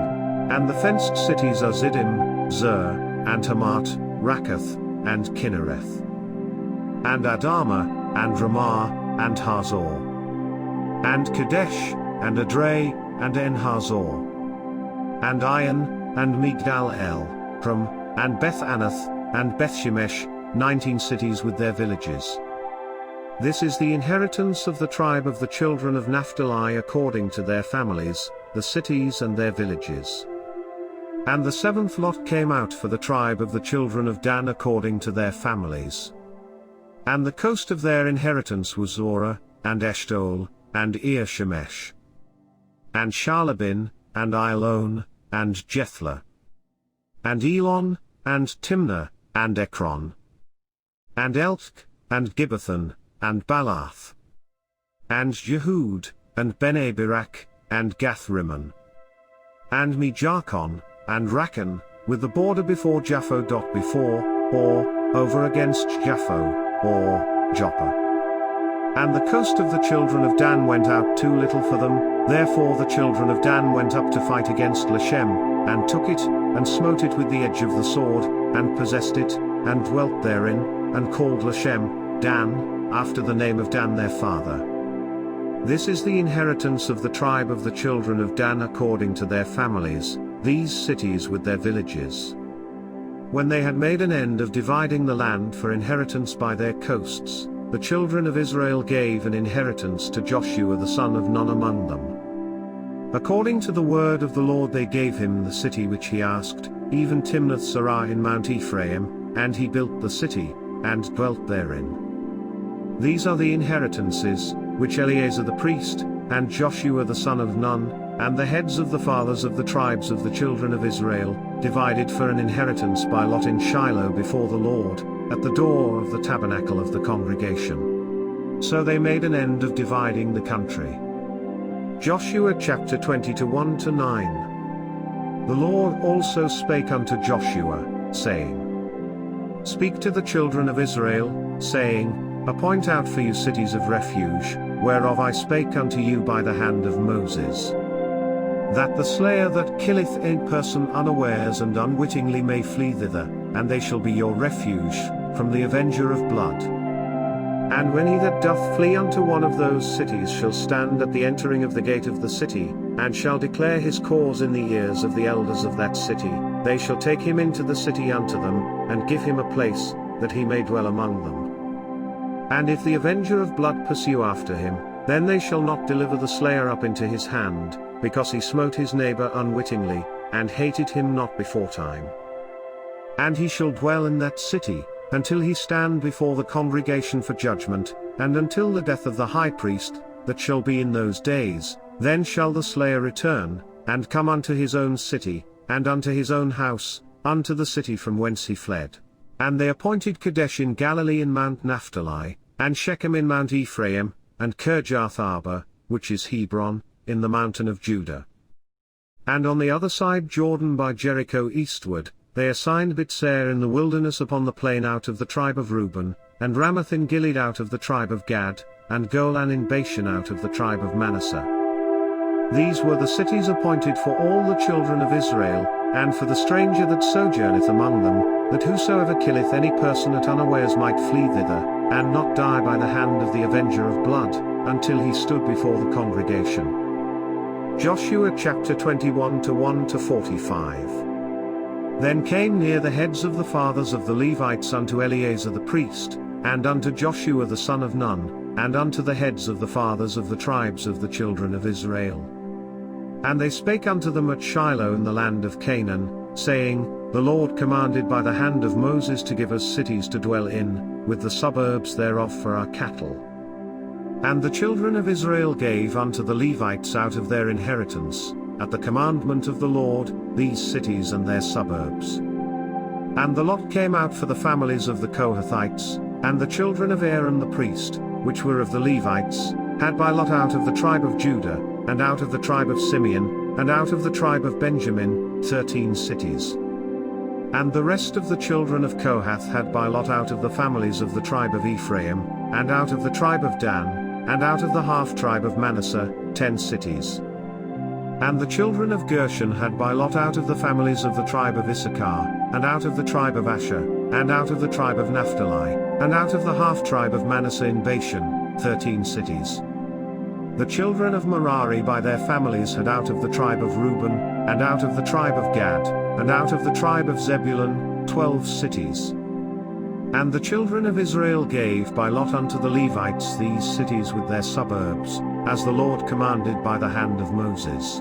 [SPEAKER 1] And the fenced cities are Ziddim, Zer, and Hamat, Rakkath, and Kinnereth, and Adama, and Ramah, and Hazor, and Kadesh, and Edrei, and En-Hazor, and Ayan, and Migdal El, Pram, and Beth Anath, and Beth Shemesh, 19 cities with their villages. This is the inheritance of the tribe of the children of Naphtali according to their families, the cities and their villages. And the seventh lot came out for the tribe of the children of Dan according to their families. And the coast of their inheritance was Zorah, and Eshtaol, and Ir-Shemesh, and Shalabin, and Ailon, and Jethla, and Elon, and Timnah, and Ekron, and Elk, and Gibbethon, and Balath, and Jehud, and Bene Berak, and Gath-Rimmon, and Mejarkon, and Rakan, with the border before Japho. Before, or, over against Japho, or, Joppa. And the coast of the children of Dan went out too little for them, therefore the children of Dan went up to fight against Lashem, and took it, and smote it with the edge of the sword, and possessed it, and dwelt therein, and called Lashem, Dan, after the name of Dan their father. This is the inheritance of the tribe of the children of Dan according to their families, these cities with their villages. When they had made an end of dividing the land for inheritance by their coasts, the children of Israel gave an inheritance to Joshua the son of Nun among them. According to the word of the Lord they gave him the city which he asked, even Timnath-Serah in Mount Ephraim, and he built the city, and dwelt therein. These are the inheritances, which Eleazar the priest, and Joshua the son of Nun, and the heads of the fathers of the tribes of the children of Israel, divided for an inheritance by lot in Shiloh before the Lord, at the door of the tabernacle of the congregation. So they made an end of dividing the country. Joshua chapter 20 1-9. The Lord also spake unto Joshua, saying, Speak to the children of Israel, saying, Appoint out for you cities of refuge, whereof I spake unto you by the hand of Moses, that the slayer that killeth a person unawares and unwittingly may flee thither, and they shall be your refuge, from the avenger of blood. And when he that doth flee unto one of those cities shall stand at the entering of the gate of the city, and shall declare his cause in the ears of the elders of that city, they shall take him into the city unto them, and give him a place, that he may dwell among them. And if the avenger of blood pursue after him, then they shall not deliver the slayer up into his hand, because he smote his neighbor unwittingly, and hated him not beforetime. And he shall dwell in that city, until he stand before the congregation for judgment, and until the death of the high priest, that shall be in those days, then shall the slayer return, and come unto his own city, and unto his own house, unto the city from whence he fled. And they appointed Kadesh in Galilee in Mount Naphtali, and Shechem in Mount Ephraim, and Kirjath Arba, which is Hebron, in the mountain of Judah. And on the other side Jordan by Jericho eastward, they assigned Bitzer in the wilderness upon the plain out of the tribe of Reuben, and Ramoth in Gilead out of the tribe of Gad, and Golan in Bashan out of the tribe of Manasseh. These were the cities appointed for all the children of Israel, and for the stranger that sojourneth among them, that whosoever killeth any person at unawares might flee thither, and not die by the hand of the avenger of blood, until he stood before the congregation. Joshua chapter 21 1-45. Then came near the heads of the fathers of the Levites unto Eleazar the priest, and unto Joshua the son of Nun, and unto the heads of the fathers of the tribes of the children of Israel. And they spake unto them at Shiloh in the land of Canaan, saying, The Lord commanded by the hand of Moses to give us cities to dwell in, with the suburbs thereof for our cattle. And the children of Israel gave unto the Levites out of their inheritance, at the commandment of the Lord, these cities and their suburbs. And the lot came out for the families of the Kohathites, and the children of Aaron the priest, which were of the Levites, had by lot out of the tribe of Judah, and out of the tribe of Simeon, and out of the tribe of Benjamin, 13 cities. And the rest of the children of Kohath had by lot out of the families of the tribe of Ephraim, and out of the tribe of Dan, and out of the half-tribe of Manasseh, 10 cities. And the children of Gershon had by lot out of the families of the tribe of Issachar, and out of the tribe of Asher, and out of the tribe of Naphtali, and out of the half-tribe of Manasseh in Bashan, 13 cities. The children of Merari by their families had out of the tribe of Reuben, and out of the tribe of Gad, and out of the tribe of Zebulun, 12 cities. And the children of Israel gave by lot unto the Levites these cities with their suburbs, as the Lord commanded by the hand of Moses.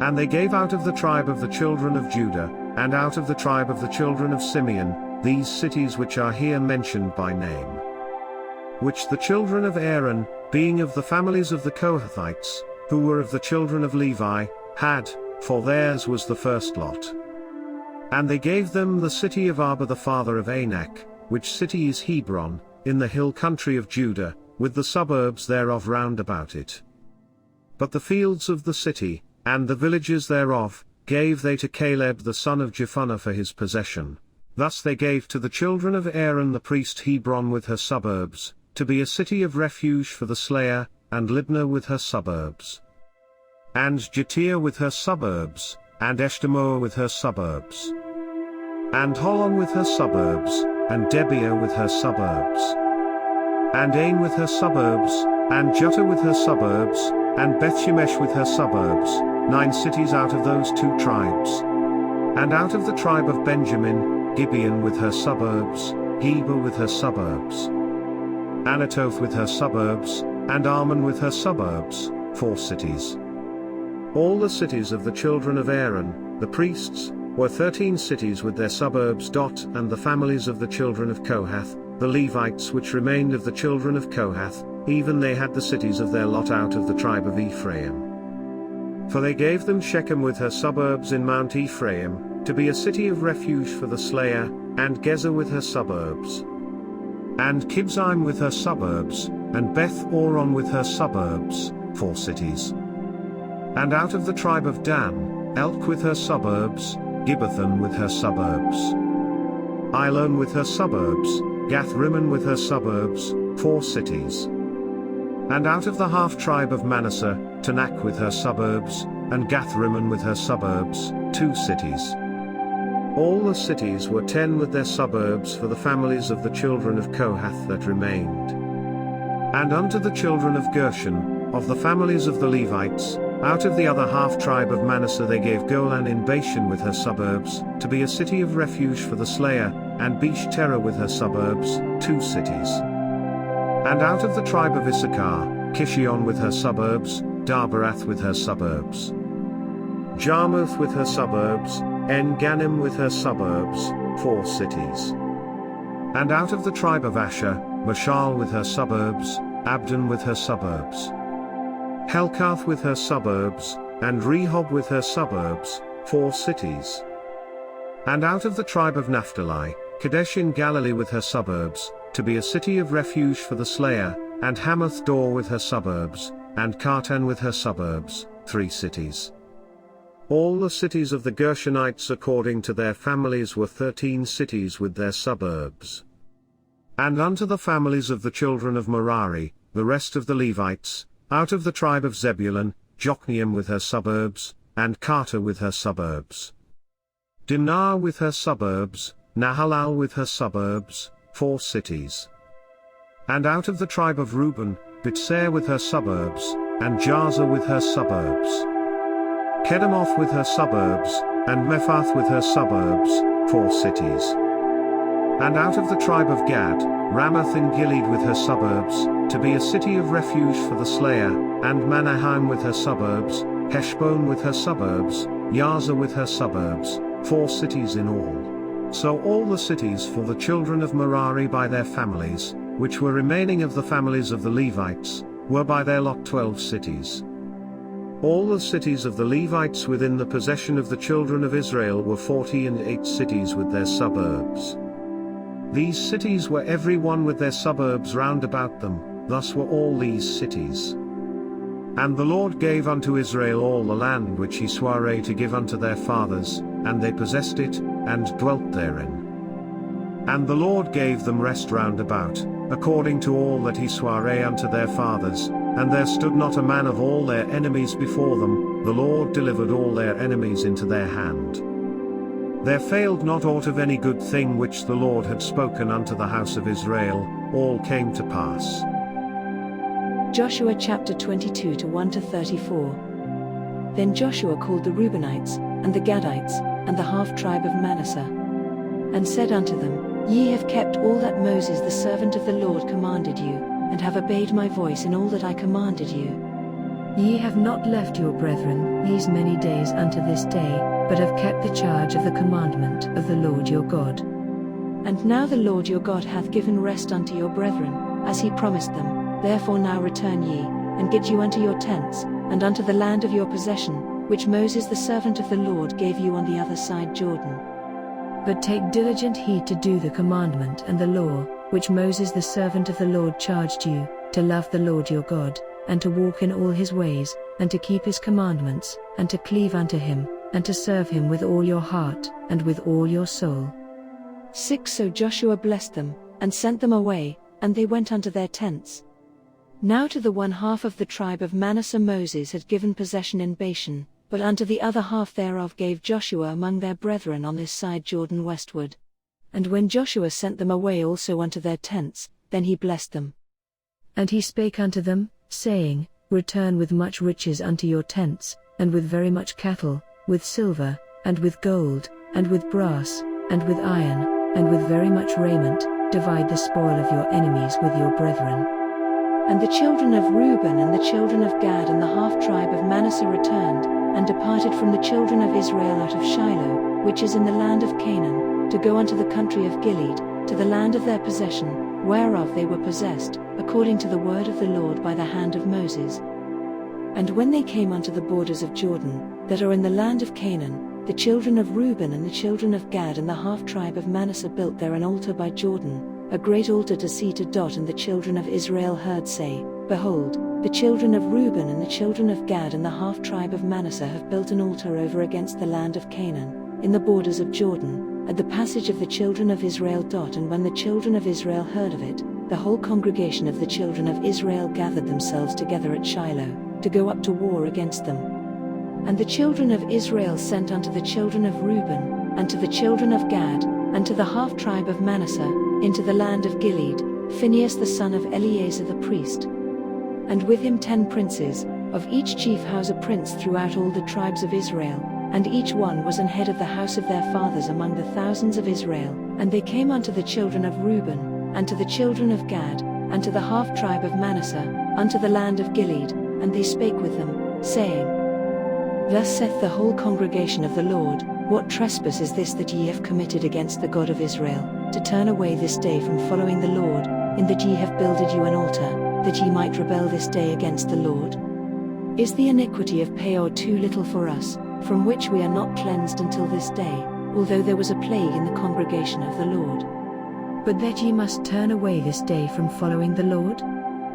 [SPEAKER 1] And they gave out of the tribe of the children of Judah, and out of the tribe of the children of Simeon, these cities which are here mentioned by name. Which the children of Aaron, being of the families of the Kohathites, who were of the children of Levi, had, for theirs was the first lot. And they gave them the city of Arba the father of Anak, which city is Hebron, in the hill country of Judah, with the suburbs thereof round about it. But the fields of the city, and the villages thereof, gave they to Caleb the son of Jephunneh for his possession. Thus they gave to the children of Aaron the priest Hebron with her suburbs, to be a city of refuge for the slayer, and Libnah with her suburbs. And Jattir with her suburbs, and Eshtemoa with her suburbs. And Holon with her suburbs, and Debir with her suburbs. And Ain with her suburbs, and Juttah with her suburbs, and Bethshemesh with her suburbs, 9 cities out of those 2 tribes. And out of the tribe of Benjamin, Gibeon with her suburbs, Heber with her suburbs. Anatoth with her suburbs, and Armon with her suburbs, 4 cities. All the cities of the children of Aaron, the priests, were 13 cities with their suburbs. And the families of the children of Kohath, the Levites which remained of the children of Kohath, even they had the cities of their lot out of the tribe of Ephraim. For they gave them Shechem with her suburbs in Mount Ephraim, to be a city of refuge for the slayer, and Gezer with her suburbs. And Kibzaim with her suburbs, and Beth Oron with her suburbs, 4 cities. And out of the tribe of Dan, Elk with her suburbs, Gibbethon with her suburbs. Ilon with her suburbs, Gath-Rimmon with her suburbs, 4 cities. And out of the half-tribe of Manasseh, Tanakh with her suburbs, and Gath-Rimmon with her suburbs, 2 cities. All the cities were 10 with their suburbs for the families of the children of Kohath that remained. And unto the children of Gershon, of the families of the Levites, out of the other half-tribe of Manasseh they gave Golan in Bashan with her suburbs, to be a city of refuge for the slayer, and Besh-terah with her suburbs, 2 cities. And out of the tribe of Issachar, Kishion with her suburbs, Darbarath with her suburbs. Jarmuth with her suburbs, En-Gannim with her suburbs, 4 cities. And out of the tribe of Asher, Mashal with her suburbs, Abdon with her suburbs. Helkath with her suburbs, and Rehob with her suburbs, 4 cities. And out of the tribe of Naphtali, Kadesh in Galilee with her suburbs, to be a city of refuge for the slayer, and Hamath-dor with her suburbs, and Kartan with her suburbs, 3 cities. All the cities of the Gershonites according to their families were 13 cities with their suburbs. And unto the families of the children of Merari, the rest of the Levites, out of the tribe of Zebulun, Jokneam with her suburbs, and Carter with her suburbs. Dimnah with her suburbs, Nahalal with her suburbs, 4 cities. And out of the tribe of Reuben, Bitzer with her suburbs, and Jaza with her suburbs. Kedemoth with her suburbs, and Mephath with her suburbs, 4 cities. And out of the tribe of Gad, Ramoth in Gilead with her suburbs, to be a city of refuge for the slayer, and Manaheim with her suburbs, Heshbon with her suburbs, Yaza with her suburbs, 4 cities in all. So all the cities for the children of Merari by their families, which were remaining of the families of the Levites, were by their lot 12 cities. All the cities of the Levites within the possession of the children of Israel were 48 cities with their suburbs. These cities were every one with their suburbs round about them, thus were all these cities. And the Lord gave unto Israel all the land which he sware to give unto their fathers, and they possessed it, and dwelt therein. And the Lord gave them rest round about, according to all that he sware unto their fathers, and there stood not a man of all their enemies before them, the Lord delivered all their enemies into their hand. There failed not aught of any good thing which the Lord had spoken unto the house of Israel, all came to pass.
[SPEAKER 2] Joshua chapter 22 to 1-34. Then Joshua called the Reubenites, and the Gadites, and the half-tribe of Manasseh, and said unto them, Ye have kept all that Moses the servant of the Lord commanded you, and have obeyed my voice in all that I commanded you.
[SPEAKER 3] Ye have not left your brethren these many days unto this day, but have kept the charge of the commandment of the Lord your God.
[SPEAKER 2] And now the Lord your God hath given rest unto your brethren, as he promised them. Therefore now return ye, and get you unto your tents, and unto the land of your possession, which Moses the servant of the Lord gave you on the other side Jordan.
[SPEAKER 3] But take diligent heed to do the commandment and the law, which Moses the servant of the Lord charged you, to love the Lord your God, and to walk in all his ways, and to keep his commandments, and to cleave unto him, and to serve him with all your heart, and with all your soul.
[SPEAKER 2] 6 So Joshua blessed them, and sent them away, and they went unto their tents. Now to the one half of the tribe of Manasseh Moses had given possession in Bashan, but unto the other half thereof gave Joshua among their brethren on this side Jordan westward. And when Joshua sent them away also unto their tents, then he blessed them.
[SPEAKER 3] And he spake unto them, saying, Return with much riches unto your tents, and with very much cattle, with silver, and with gold, and with brass, and with iron, and with very much raiment, divide the spoil of your enemies with your brethren.
[SPEAKER 2] And the children of Reuben and the children of Gad and the half-tribe of Manasseh returned, and departed from the children of Israel out of Shiloh, which is in the land of Canaan, to go unto the country of Gilead, to the land of their possession, whereof they were possessed, according to the word of the Lord by the hand of Moses. And when they came unto the borders of Jordan, that are in the land of Canaan, the children of Reuben and the children of Gad and the half-tribe of Manasseh built there an altar by Jordan, a great altar to see to Dot. And the children of Israel heard say, Behold, the children of Reuben and the children of Gad and the half-tribe of Manasseh have built an altar over against the land of Canaan, in the borders of Jordan, at the passage of the children of Israel. And when the children of Israel heard of it, the whole congregation of the children of Israel gathered themselves together at Shiloh, to go up to war against them. And the children of Israel sent unto the children of Reuben, and to the children of Gad, and to the half-tribe of Manasseh, into the land of Gilead, Phinehas the son of Eleazar the priest. And with him 10 princes, of each chief house a prince throughout all the tribes of Israel, and each one was an head of the house of their fathers among the thousands of Israel. And they came unto the children of Reuben, and to the children of Gad, and to the half-tribe of Manasseh, unto the land of Gilead, and they spake with them, saying, Thus saith the whole congregation of the Lord, What trespass is this that ye have committed against the God of Israel, to turn away this day from following the Lord, in that ye have builded you an altar, that ye might rebel this day against the Lord? Is the iniquity of Peor too little for us, from which we are not cleansed until this day, although there was a plague in the congregation of the Lord?
[SPEAKER 3] But that ye must turn away this day from following the Lord?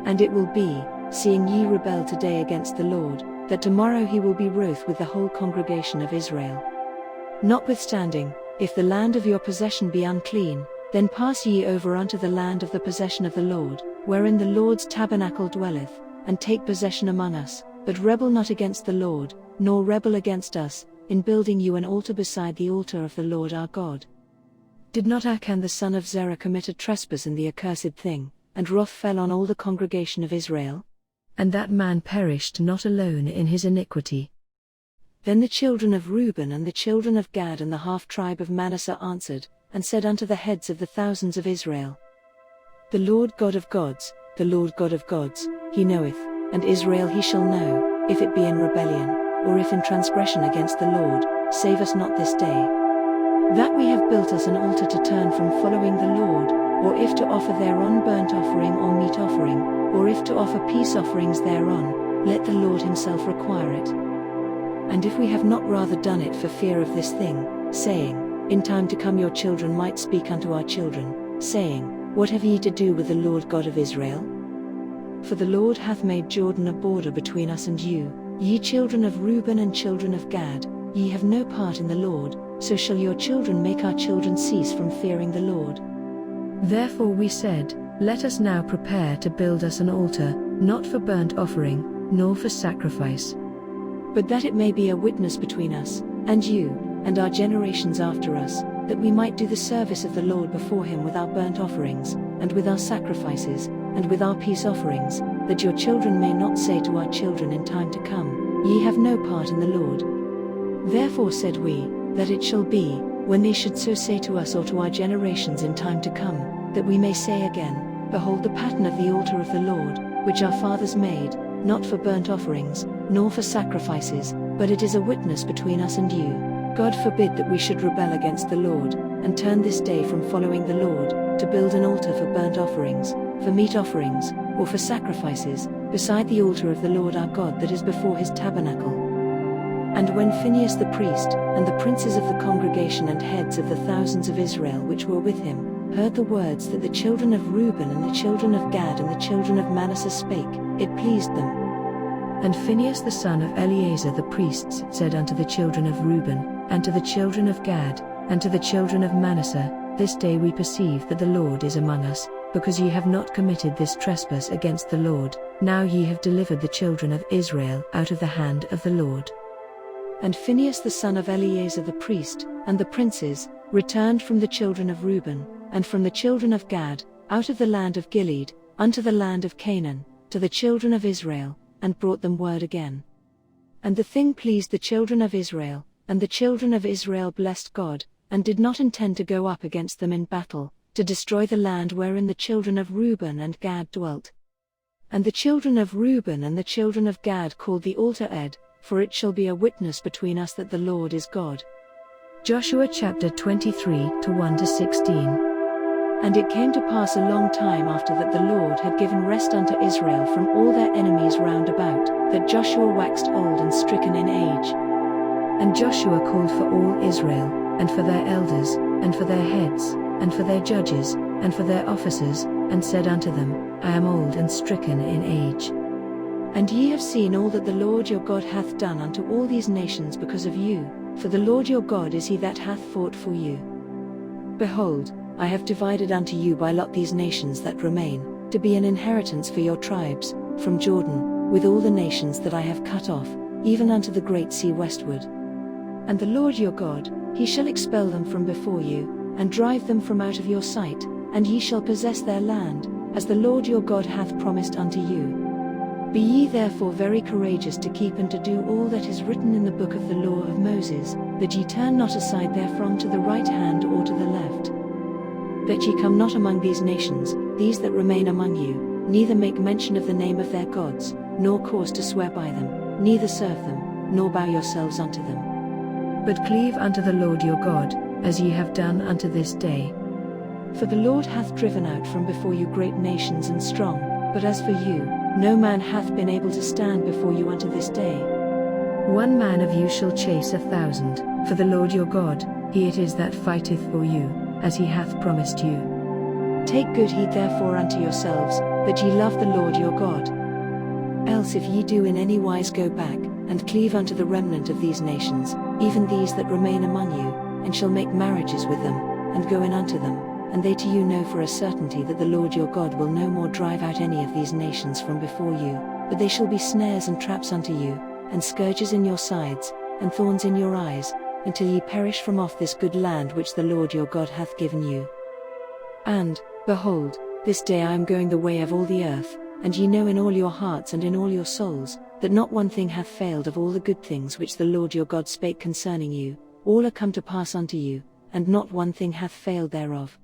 [SPEAKER 2] And it will be, seeing ye rebel today against the Lord, that tomorrow he will be wroth with the whole congregation of Israel. Notwithstanding, if the land of your possession be unclean, then pass ye over unto the land of the possession of the Lord, wherein the Lord's tabernacle dwelleth, and take possession among us, but rebel not against the Lord, nor rebel against us, in building you an altar beside the altar of the Lord our God. Did not Achan the son of Zerah commit a trespass in the accursed thing, and wrath fell on all the congregation of Israel?
[SPEAKER 3] And that man perished not alone in his iniquity.
[SPEAKER 2] Then the children of Reuben and the children of Gad and the half-tribe of Manasseh answered, and said unto the heads of the thousands of Israel, The Lord God of gods, the Lord God of gods, he knoweth, and Israel he shall know, if it be in rebellion, or if in transgression against the Lord, save us not this day. That we have built us an altar to turn from following the Lord, or if to offer thereon burnt offering or meat offering, or if to offer peace offerings thereon, let the Lord himself require it. And if we have not rather done it for fear of this thing, saying, In time to come your children might speak unto our children, saying, What have ye to do with the Lord God of Israel? For the Lord hath made Jordan a border between us and you, ye children of Reuben and children of Gad, ye have no part in the Lord, so shall your children make our children cease from fearing the Lord.
[SPEAKER 3] Therefore we said, Let us now prepare to build us an altar, not for burnt offering, nor for sacrifice,
[SPEAKER 2] but that it may be a witness between us, and you, and our generations after us, that we might do the service of the Lord before him with our burnt offerings, and with our sacrifices, and with our peace offerings, that your children may not say to our children in time to come, Ye have no part in the Lord. Therefore said we, that it shall be, when they should so say to us or to our generations in time to come, that we may say again, Behold the pattern of the altar of the Lord, which our fathers made, not for burnt offerings, nor for sacrifices, but it is a witness between us and you. God forbid that we should rebel against the Lord, and turn this day from following the Lord, to build an altar for burnt offerings, for meat offerings, or for sacrifices, beside the altar of the Lord our God that is before his tabernacle. And when Phinehas the priest, and the princes of the congregation and heads of the thousands of Israel which were with him, heard the words that the children of Reuben and the children of Gad and the children of Manasseh spake, it pleased them.
[SPEAKER 3] And Phinehas the son of Eleazar the priest said unto the children of Reuben, and to the children of Gad, and to the children of Manasseh, This day we perceive that the Lord is among us, because ye have not committed this trespass against the Lord, now ye have delivered the children of Israel out of the hand of the Lord.
[SPEAKER 2] And Phinehas the son of Eleazar the priest, and the princes, returned from the children of Reuben, and from the children of Gad, out of the land of Gilead, unto the land of Canaan, to the children of Israel, and brought them word again. And the thing pleased the children of Israel, and the children of Israel blessed God, and did not intend to go up against them in battle, to destroy the land wherein the children of Reuben and Gad dwelt. And the children of Reuben and the children of Gad called the altar Ed, for it shall be a witness between us that the Lord is God.
[SPEAKER 3] Joshua chapter 23 1-16.
[SPEAKER 2] And it came to pass a long time after that the Lord had given rest unto Israel from all their enemies round about, that Joshua waxed old and stricken in age.
[SPEAKER 3] And Joshua called for all Israel, and for their elders, and for their heads, and for their judges, and for their officers, and said unto them, I am old and stricken in age.
[SPEAKER 2] And ye have seen all that the Lord your God hath done unto all these nations because of you, for the Lord your God is he that hath fought for you. Behold, I have divided unto you by lot these nations that remain, to be an inheritance for your tribes, from Jordan, with all the nations that I have cut off, even unto the great sea westward. And the Lord your God, he shall expel them from before you, and drive them from out of your sight, and ye shall possess their land, as the Lord your God hath promised unto you. Be ye therefore very courageous to keep and to do all that is written in the book of the law of Moses, that ye turn not aside therefrom to the right hand or to the left. That ye come not among these nations, these that remain among you, neither make mention of the name of their gods, nor cause to swear by them, neither serve them, nor bow yourselves unto them.
[SPEAKER 3] But cleave unto the Lord your God, as ye have done unto this day.
[SPEAKER 2] For the Lord hath driven out from before you great nations and strong, but as for you, no man hath been able to stand before you unto this day.
[SPEAKER 3] 1 man of you shall chase 1,000, for the Lord your God, he it is that fighteth for you, as he hath promised you.
[SPEAKER 2] Take good heed therefore unto yourselves, that ye love the Lord your God. Else if ye do in any wise go back, and cleave unto the remnant of these nations, even these that remain among you, and shall make marriages with them, and go in unto them, and they to you know for a certainty that the Lord your God will no more drive out any of these nations from before you, but they shall be snares and traps unto you, and scourges in your sides, and thorns in your eyes, until ye perish from off this good land which the Lord your God hath given you. And, behold, this day I am going the way of all the earth, and ye know in all your hearts and in all your souls, that not one thing hath failed of all the good things which the Lord your God spake concerning you, all are come to pass unto you, and not one thing hath failed thereof.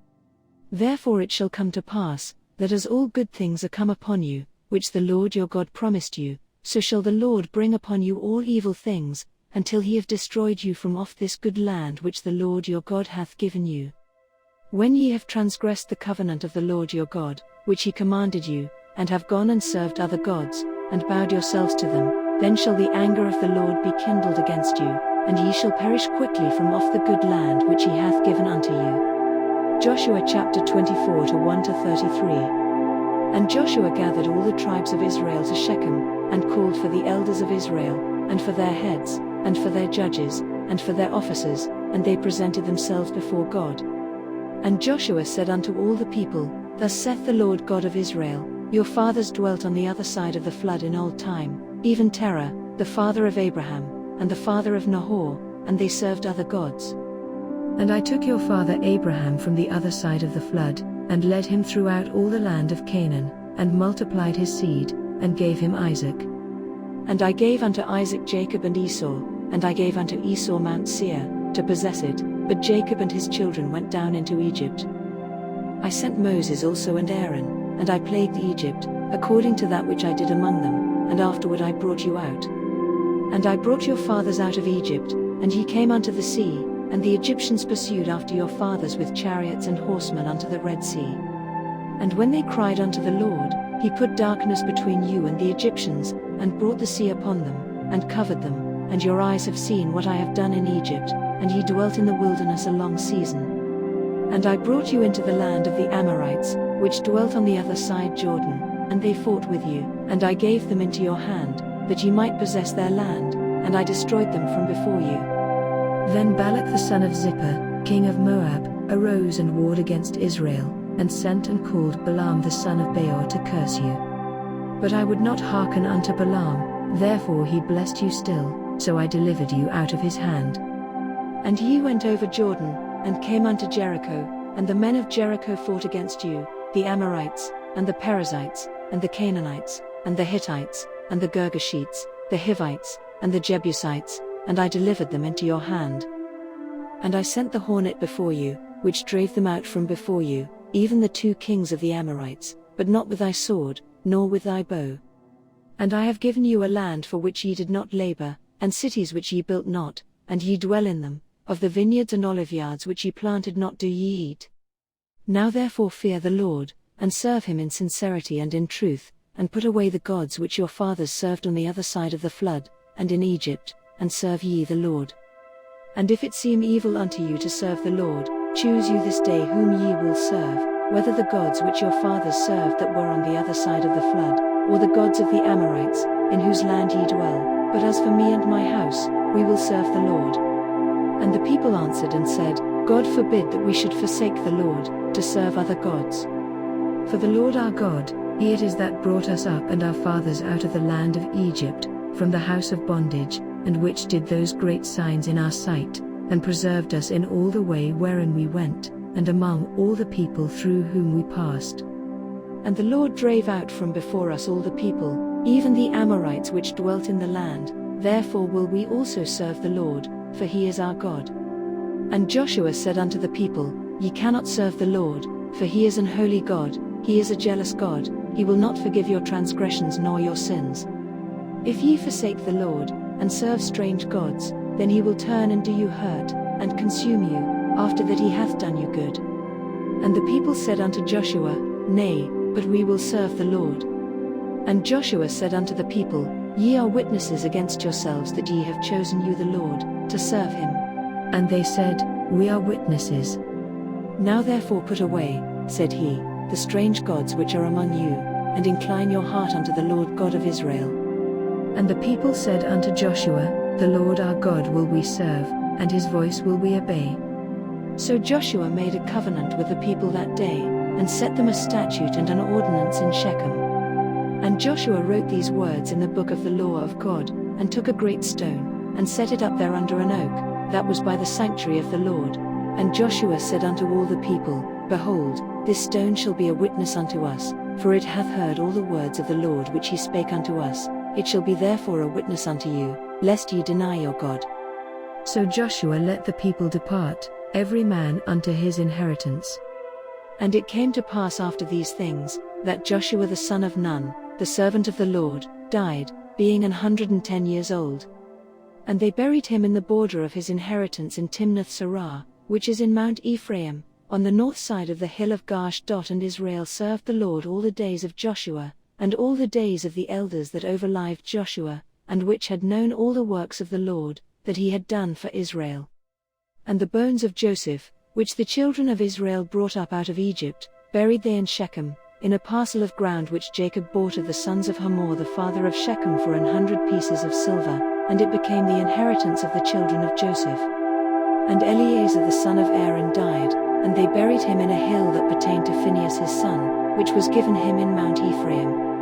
[SPEAKER 2] Therefore it shall come to pass, that as all good things are come upon you, which the Lord your God promised you, so shall the Lord bring upon you all evil things, until he have destroyed you from off this good land which the Lord your God hath given you. When ye have transgressed the covenant of the Lord your God, which he commanded you, and have gone and served other gods, and bowed yourselves to them, then shall the anger of the Lord be kindled against you, and ye shall perish quickly from off the good land which he hath given unto you. Joshua chapter 24 to 1-33. And Joshua gathered all the tribes of Israel to Shechem, and called for the elders of Israel, and for their heads, and for their judges, and for their officers, and they presented themselves before God. And Joshua said unto all the people, Thus saith the Lord God of Israel, Your fathers dwelt on the other side of the flood in old time, even Terah, the father of Abraham, and the father of Nahor, and they served other gods.
[SPEAKER 3] And I took your father Abraham from the other side of the flood, and led him throughout all the land of Canaan, and multiplied his seed, and gave him Isaac.
[SPEAKER 2] And I gave unto Isaac Jacob and Esau, and I gave unto Esau Mount Seir, to possess it, but Jacob and his children went down into Egypt. I sent Moses also and Aaron, and I plagued Egypt, according to that which I did among them, and afterward I brought you out. And I brought your fathers out of Egypt, and ye came unto the sea, and the Egyptians pursued after your fathers with chariots and horsemen unto the Red Sea. And when they cried unto the Lord, he put darkness between you and the Egyptians, and brought the sea upon them, and covered them, and your eyes have seen what I have done in Egypt, and ye dwelt in the wilderness a long season. And I brought you into the land of the Amorites, which dwelt on the other side Jordan, and they fought with you, and I gave them into your hand, that ye might possess their land, and I destroyed them from before you.
[SPEAKER 3] Then Balak the son of Zippor, king of Moab, arose and warred against Israel, and sent and called Balaam the son of Beor to curse you. But I would not hearken unto Balaam, therefore he blessed you still, so I delivered you out of his hand.
[SPEAKER 2] And ye went over Jordan, and came unto Jericho, and the men of Jericho fought against you, the Amorites, and the Perizzites, and the Canaanites, and the Hittites, and the Girgashites, the Hivites, and the Jebusites, and I delivered them into your hand. And I sent the hornet before you, which drave them out from before you, even the 2 kings of the Amorites, but not with thy sword, nor with thy bow. And I have given you a land for which ye did not labor, and cities which ye built not, and ye dwell in them, of the vineyards and oliveyards which ye planted not do ye eat. Now therefore fear the Lord, and serve him in sincerity and in truth, and put away the gods which your fathers served on the other side of the flood, and in Egypt, and serve ye the Lord. And if it seem evil unto you to serve the Lord, choose you this day whom ye will serve, whether the gods which your fathers served that were on the other side of the flood, or the gods of the Amorites, in whose land ye dwell, but as for me and my house, we will serve the Lord. And the people answered and said, God forbid that we should forsake the Lord, to serve other gods. For the Lord our God, he it is that brought us up and our fathers out of the land of Egypt, from the house of bondage, and which did those great signs in our sight, and preserved us in all the way wherein we went, and among all the people through whom we passed. And the Lord drave out from before us all the people, even the Amorites which dwelt in the land, therefore will we also serve the Lord, for he is our God. And Joshua said unto the people, Ye cannot serve the Lord, for he is an holy God, he is a jealous God, he will not forgive your transgressions nor your sins. If ye forsake the Lord, and serve strange gods, then he will turn and do you hurt, and consume you, after that he hath done you good. And the people said unto Joshua, Nay, but we will serve the Lord. And Joshua said unto the people, Ye are witnesses against yourselves that ye have chosen you the Lord, to serve him.
[SPEAKER 3] And they said, We are witnesses.
[SPEAKER 2] Now therefore put away, said he, the strange gods which are among you, and incline your heart unto the Lord God of Israel.
[SPEAKER 3] And the people said unto Joshua, The Lord our God will we serve, and his voice will we obey.
[SPEAKER 2] So Joshua made a covenant with the people that day, and set them a statute and an ordinance in Shechem. And Joshua wrote these words in the book of the law of God, and took a great stone, and set it up there under an oak, that was by the sanctuary of the Lord. And Joshua said unto all the people, Behold, this stone shall be a witness unto us, for it hath heard all the words of the Lord which he spake unto us. It shall be therefore a witness unto you, lest ye deny your God.
[SPEAKER 3] So Joshua let the people depart, every man unto his inheritance.
[SPEAKER 2] And it came to pass after these things, that Joshua the son of Nun, the servant of the Lord, died, being 110 years old. And they buried him in the border of his inheritance in Timnath-serah, which is in Mount Ephraim, on the north side of the hill of Gash. And Israel served the Lord all the days of Joshua, and all the days of the elders that overlived Joshua, and which had known all the works of the Lord, that he had done for Israel. And the bones of Joseph, which the children of Israel brought up out of Egypt, buried they in Shechem, in a parcel of ground which Jacob bought of the sons of Hamor the father of Shechem for 100 pieces of silver, and it became the inheritance of the children of Joseph. And Eleazar the son of Aaron died, and they buried him in a hill that pertained to Phinehas his son, which was given him in Mount Ephraim,